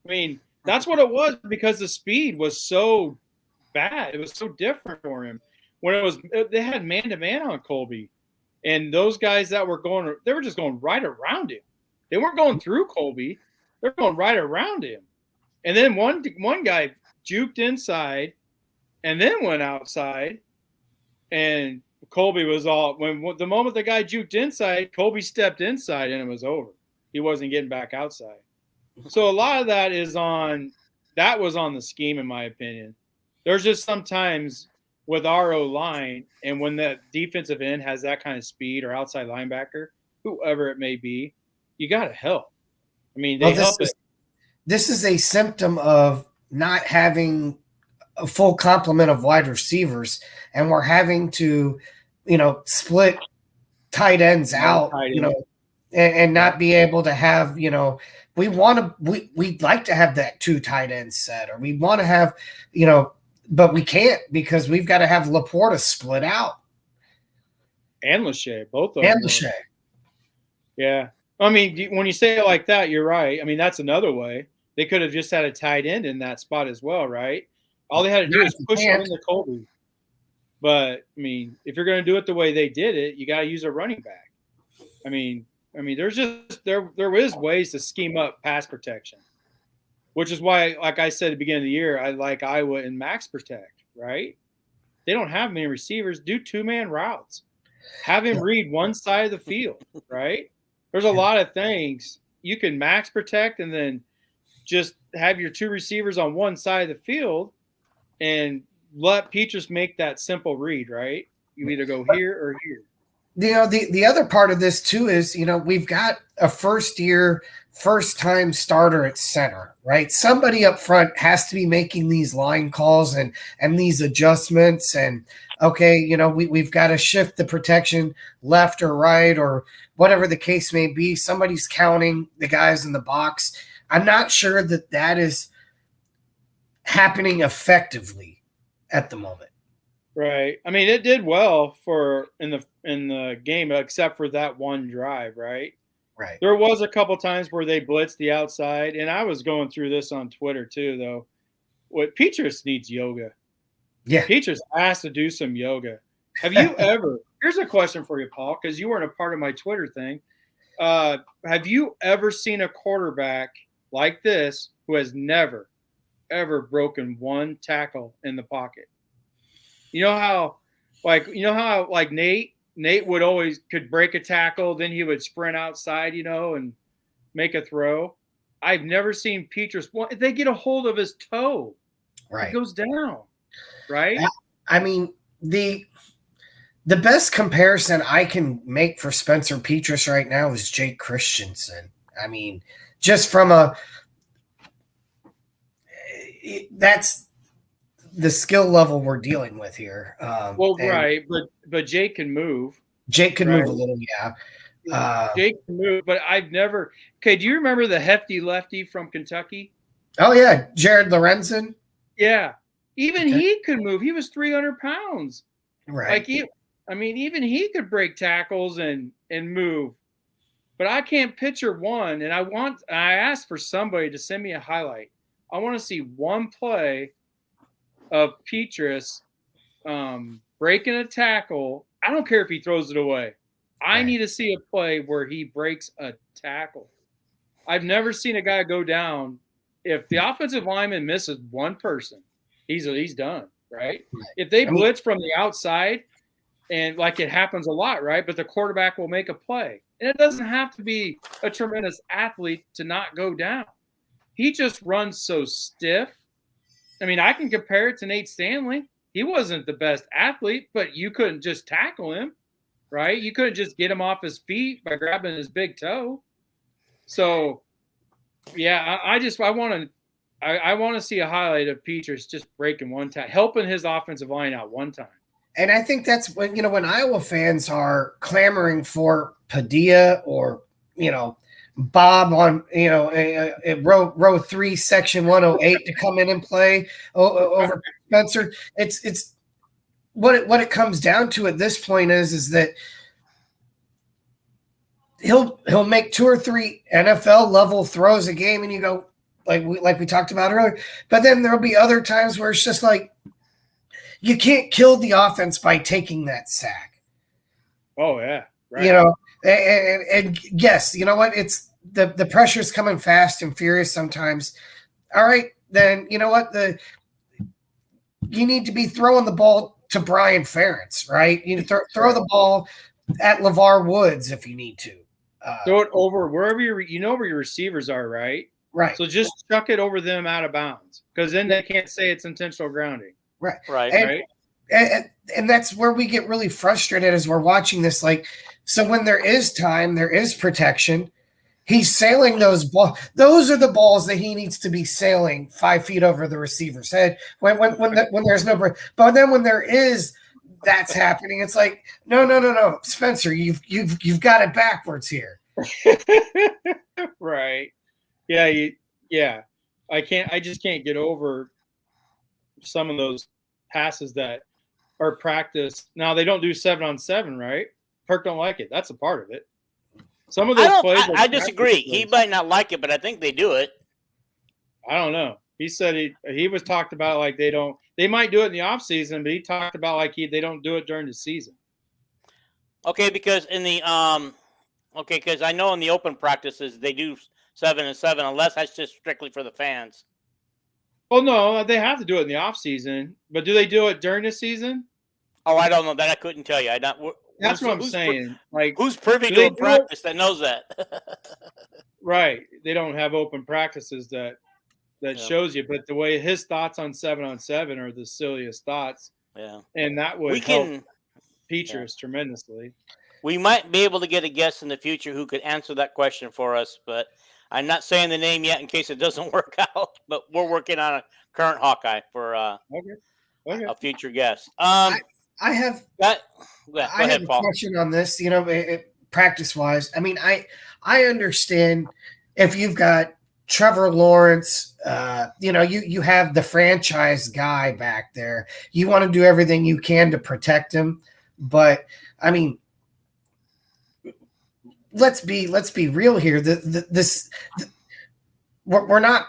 I mean, that's what it was, because the speed was so bad. It was so different for him. They had man-to-man on Colby, and those guys that were going, they were just going right around him. They weren't going through Colby. They're going right around him. And then one guy juked inside and then went outside, and Colby was the moment the guy juked inside, Colby stepped inside and it was over. He wasn't getting back outside. So a lot of that was on the scheme, in my opinion. There's just sometimes with our O-line, and when that defensive end has that kind of speed, or outside linebacker, whoever it may be, you got to help. I mean, this is a symptom of not having a full complement of wide receivers, and we're having to, split tight ends out, and not be able to have, we'd like to have that 2 tight end set, or we want to have, but we can't, because we've got to have Laporta split out. And Lachey, both of them. And Lachey. Yeah. I mean, when you say it like that, you're right. I mean, that's another way. They could have just had a tight end in that spot as well, right? All they had to do is push him into Colby. But, I mean, if you're going to do it the way they did it, you got to use a running back. I mean, there's just there is ways to scheme up pass protection, which is why, like I said at the beginning of the year, I like Iowa in max protect, right? They don't have many receivers. Do 2-man routes. Have him read one side of the field, right? There's a lot of things. You can max protect and then just have your 2 receivers on one side of the field and let Petras make that simple read, right? You either go here or here. The other part of this too is, we've got a first-time starter at center, right? Somebody up front has to be making these line calls and these adjustments, and okay, we've got to shift the protection left or right or whatever the case may be. Somebody's counting the guys in the box. I'm not sure that is happening effectively at the moment. Right. I mean, it did well in the game, except for that one drive, right? Right. There was a couple times where they blitzed the outside, and I was going through this on Twitter too, though. What Petrus needs yoga. Yeah. Petrus has to do some yoga. Have you ever? Here's a question for you, Paul, because you weren't a part of my Twitter thing. Have you ever seen a quarterback like this who has never, ever broken one tackle in the pocket? You know how, like Nate would always could break a tackle, then he would sprint outside, and make a throw. I've never seen Petrus. If they get a hold of his toe, Right. it goes down. Right. I mean, the best comparison I can make for Spencer Petras right now is Jake Christensen. I mean, just from that's the skill level we're dealing with here. Right, but Jake can move. Jake can move a little, yeah. Jake can move, but I've never. Okay, do you remember the hefty lefty from Kentucky? Oh yeah, Jared Lorenzen. Yeah, even he could move. He was 300 pounds. Right. Even he could break tackles and move. But I can't picture one, and I asked for somebody to send me a highlight. I want to see one play of Petrus breaking a tackle. I don't care if he throws it away. I need to see a play where he breaks a tackle. I've never seen a guy go down. If the offensive lineman misses one person, he's done, right? If they blitz from the outside, and like it happens a lot, right? But the quarterback will make a play. And it doesn't have to be a tremendous athlete to not go down. He just runs so stiff. I mean, I can compare it to Nate Stanley. He wasn't the best athlete, but you couldn't just tackle him, right? You couldn't just get him off his feet by grabbing his big toe. So, yeah, I want to see a highlight of Peters just breaking one time, helping his offensive line out one time. And I think that's when Iowa fans are clamoring for Padilla or Bob on row 3 section 108 to come in and play over Spencer. It's what it comes down to at this point is that he'll make 2 or 3 NFL level throws a game, and you go like we talked about earlier. But then there'll be other times where it's just like you can't kill the offense by taking that sack. Oh yeah, right. And yes, you know what? It's the pressure's coming fast and furious sometimes. All right, then you know what? You need to be throwing the ball to Brian Ferentz, right? You need to throw the ball at LeVar Woods if you need to. Throw it over wherever where your receivers are, right? Right. So just chuck it over them out of bounds, because then they can't say it's intentional grounding. Right. And that's where we get really frustrated as we're watching this. So when there is time, there is protection. He's sailing those balls. Those are the balls that he needs to be sailing 5 feet over the receiver's head when there's no break. But then when there is, that's happening. It's like, no, Spencer, you've got it backwards here. Right. Yeah. I just can't get over some of those passes that are practiced. Now they don't do 7-on-7, right? Kirk don't like it. That's a part of it. Some of those plays. I disagree. He might not like it, but I think they do it. I don't know. He said he was talked about like they might do it in the off season, but he talked about like they don't do it during the season. Okay, because because I know in the open practices they do 7-on-7, unless that's just strictly for the fans. Well, no, they have to do it in the off season, but do they do it during the season? Oh, I don't know that. I couldn't tell you. That's what I'm saying. Who's privy to a practice that knows that? Right. They don't have open practices that shows you. But the way his thoughts on 7-on-7 are the silliest thoughts. Yeah. And that would help Petrus tremendously. We might be able to get a guest in the future who could answer that question for us, but I'm not saying the name yet in case it doesn't work out. But we're working on a current Hawkeye for a future guest. I have Go ahead, a Paul. question on this. Practice wise, I mean, I understand if you've got Trevor Lawrence, you have the franchise guy back there. You want to do everything you can to protect him, but I mean, let's be real here. We're not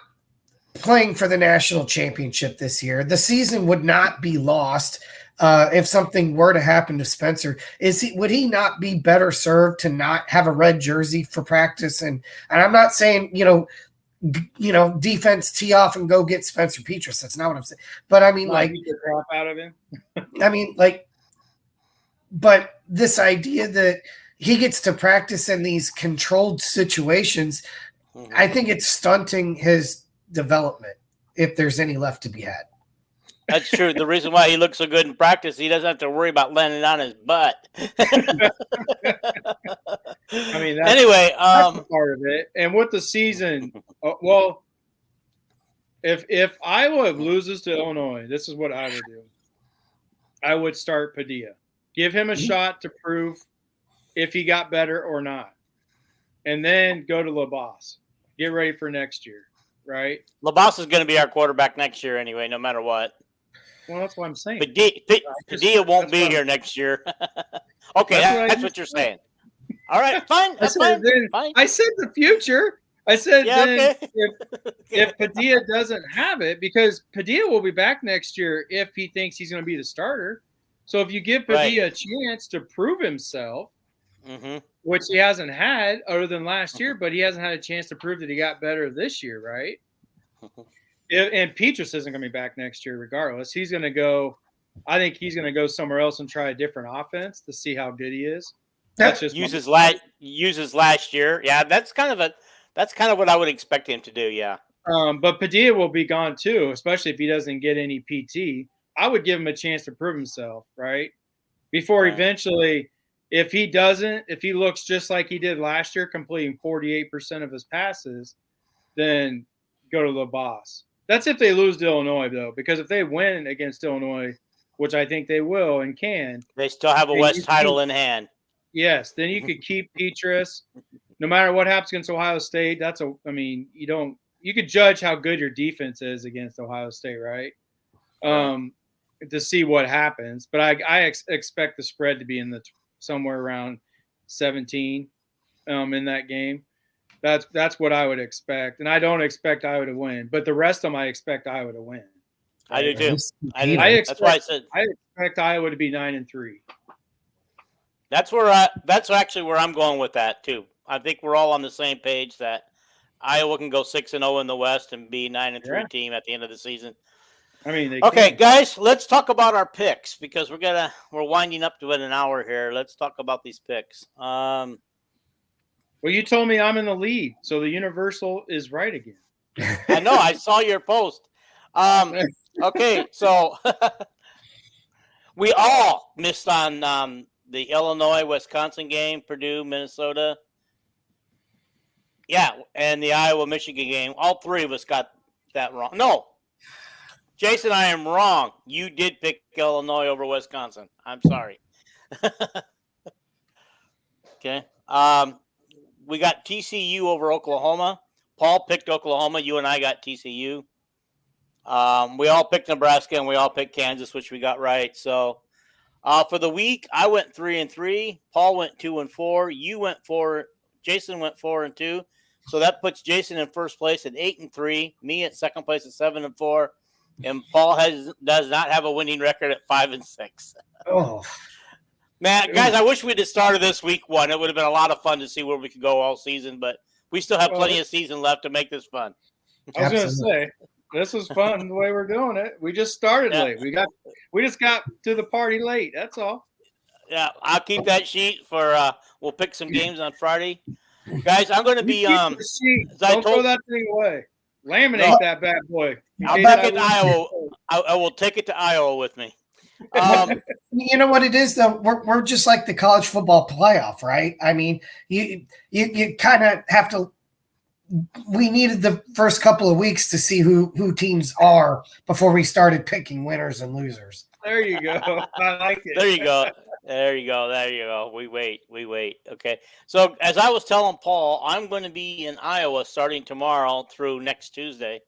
playing for the national championship this year. The season would not be lost if something were to happen to Spencer. Would he not be better served to not have a red jersey for practice? And I'm not saying, defense tee off and go get Spencer Petras. That's not what I'm saying. But I mean, beat the crap out of him. I mean, but this idea that he gets to practice in these controlled situations, I think it's stunting his development if there's any left to be had. That's true. The reason why he looks so good in practice, he doesn't have to worry about landing on his butt. I mean, that's part of it. And with the season, well, if Iowa loses to Illinois, this is what I would do. I would start Padilla. Give him a shot to prove if he got better or not. And then go to LaBasse. Get ready for next year, right? LaBasse is going to be our quarterback next year anyway, no matter what. Well, that's what I'm saying. Padilla won't be here next year. Okay, that's what you're saying. All right, fine. That's fine. I said the future. I said okay. if Padilla doesn't have it, because Padilla will be back next year if he thinks he's going to be the starter. So if you give Padilla a chance to prove himself, which he hasn't had other than last year, but he hasn't had a chance to prove that he got better this year, right? And Petras isn't going to be back next year regardless. He's going to go – I think he's going to go somewhere else and try a different offense to see how good he is. That's just uses last year. Yeah, that's kind of what I would expect him to do, yeah. But Padilla will be gone too, especially if he doesn't get any PT. I would give him a chance to prove himself, right? Before eventually – if he looks just like he did last year, completing 48% of his passes, then go to LaBasse. That's if they lose to Illinois, though, because if they win against Illinois, which I think they will and can, they still have a West title in hand. Yes, then you could keep Petras. No matter what happens against Ohio State, you could judge how good your defense is against Ohio State, right? To see what happens. But I expect the spread to be in the somewhere around 17 in that game. That's what I would expect. And I don't expect Iowa to win. But the rest of them, I expect Iowa to win. I do too. That's why I said I expect Iowa to be 9-3. That's actually where I'm going with that too. I think we're all on the same page that Iowa can go 6-0 in the West and be 9-3 team at the end of the season. I mean, guys, let's talk about our picks because we're winding up to an hour here. Let's talk about these picks. Well, you told me I'm in the lead, so the universal is right again. I know. I saw your post. Okay, so we all missed on the Illinois-Wisconsin game, Purdue, Minnesota. Yeah, and the Iowa-Michigan game. All three of us got that wrong. No. Jason, I am wrong. You did pick Illinois over Wisconsin. I'm sorry. Okay. We got TCU over Oklahoma. Paul picked Oklahoma. You and I got TCU. We all picked Nebraska and we all picked Kansas, which we got right. So for the week, I went 3-3. Paul went 2-4. You went 4. Jason went 4-2. So that puts Jason in first place at 8-3. Me at second place at 7-4. And Paul does not have a winning record at 5-6. Oh, man, guys! I wish we'd have started this week 1. It would have been a lot of fun to see where we could go all season, but we still have plenty of season left to make this fun. I was going to say this is fun the way we're doing it. We just started late. We just got to the party late. That's all. Yeah, I'll keep that sheet for. We'll pick some games on Friday, guys. I'm going to be. Don't throw that thing away. Laminate that bad boy. I'll take it to Iowa. I will take it to Iowa with me. You know what it is, though? We're just like the college football playoff, right? I mean, you kind of have to – we needed the first couple of weeks to see who teams are before we started picking winners and losers. There you go. I like it. There you go. There you go. There you go. We wait. Okay. So as I was telling Paul, I'm going to be in Iowa starting tomorrow through next Tuesday.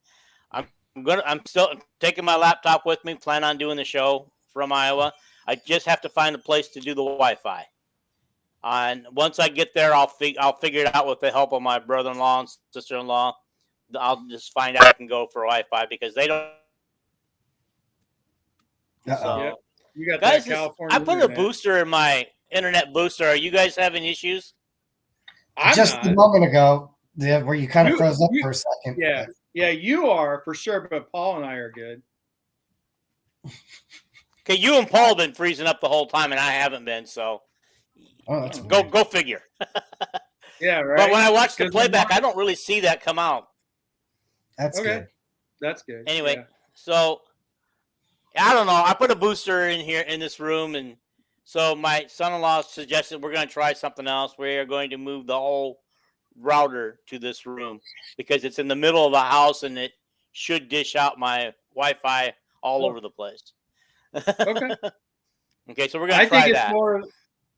I'm still taking my laptop with me. Plan on doing the show from Iowa. I just have to find a place to do the Wi-Fi. And once I get there, I'll figure it out with the help of my brother-in-law and sister-in-law. I'll just find out I can go for Wi-Fi because they don't. So, Yep. You got guys, that California. I put a booster in my internet booster. Are you guys having issues? Just a moment ago, where you kind of froze up for a second. Yeah, yeah, you are for sure, but Paul and I are good. Okay, you and Paul have been freezing up the whole time, and I haven't been. So, go figure. Yeah, right. But when I watch the playback, I don't really see that come out. That's okay. Good. That's good. Anyway, yeah. So I don't know. I put a booster in here in this room, and so my son-in-law suggested we're going to try something else. We are going to move the whole router to this room because it's in the middle of the house, and it should dish out my Wi-Fi all over the place. Okay. Okay, so we're going to try that.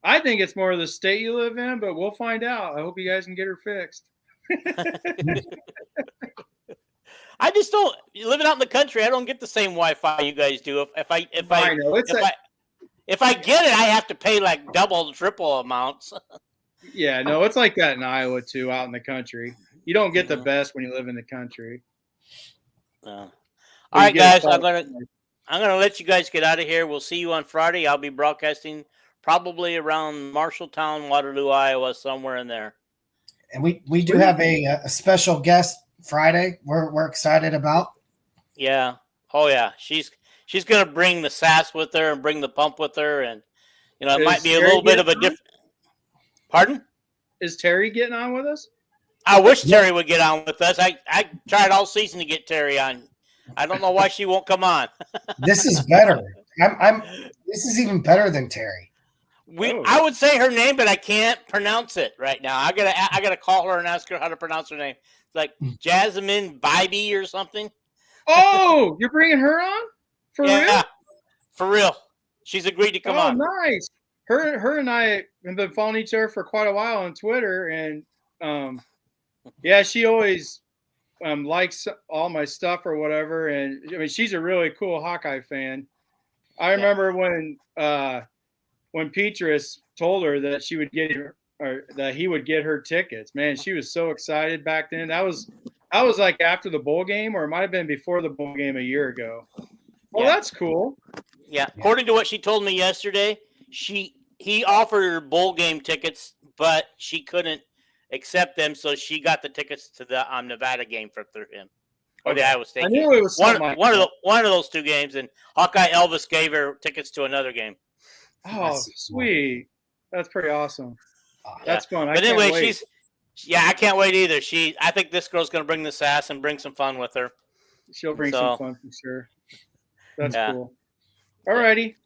I think it's more of the state you live in, but we'll find out. I hope you guys can get her fixed. I just don't living out in the country. I don't get the same Wi-Fi you guys do. If I get it, I have to pay like double, triple amounts. Yeah, no, it's like that in Iowa too. Out in the country, you don't get the best when you live in the country. All right, guys, I'm gonna let you guys get out of here. We'll see you on Friday. I'll be broadcasting probably around Marshalltown, Waterloo, Iowa, somewhere in there. And we do have a special guest Friday. We're excited about. Yeah. Oh yeah. She's gonna bring the sass with her and bring the pump with her, and it might be a little bit of a different. Pardon? Is Terry getting on with us? I wish Terry would get on with us. I tried all season to get Terry on. I don't know why she won't come on. This is better. This is even better than Terry. I would say her name, but I can't pronounce it right now. I gotta call her and ask her how to pronounce her name. It's like Jasmine Bybee or something. Oh, you're bringing her on? For real? Yeah, for real. She's agreed to come on. Oh, nice. Her and I have been following each other for quite a while on Twitter, and yeah, she always likes all my stuff or whatever. And I mean, she's a really cool Hawkeye fan. I remember when Petrus told her that she would get her, or that he would get her tickets. Man, she was so excited back then. That was like after the bowl game, or it might have been before the bowl game a year ago. Well, that's cool. Yeah. According to what she told me yesterday, he offered her bowl game tickets, but she couldn't accept them, so she got the tickets to the Nevada game through him, or the Iowa State. I knew it was one of those two games, and Hawkeye Elvis gave her tickets to another game. Oh, sweet! That's pretty awesome. That's fun. But anyway, I can't wait either. I think this girl's going to bring the sass and bring some fun with her. She'll bring some fun for sure. That's cool. All righty.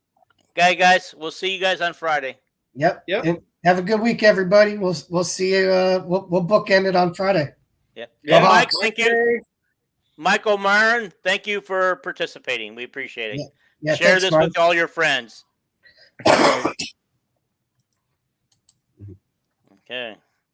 Okay, guys, we'll see you guys on Friday. Yep. And have a good week, everybody. We'll see you. We'll bookend it on Friday. Yep. Yeah, Mike, thank you. Michael Marin, thank you for participating. We appreciate it. Yeah, share this with all your friends. Okay.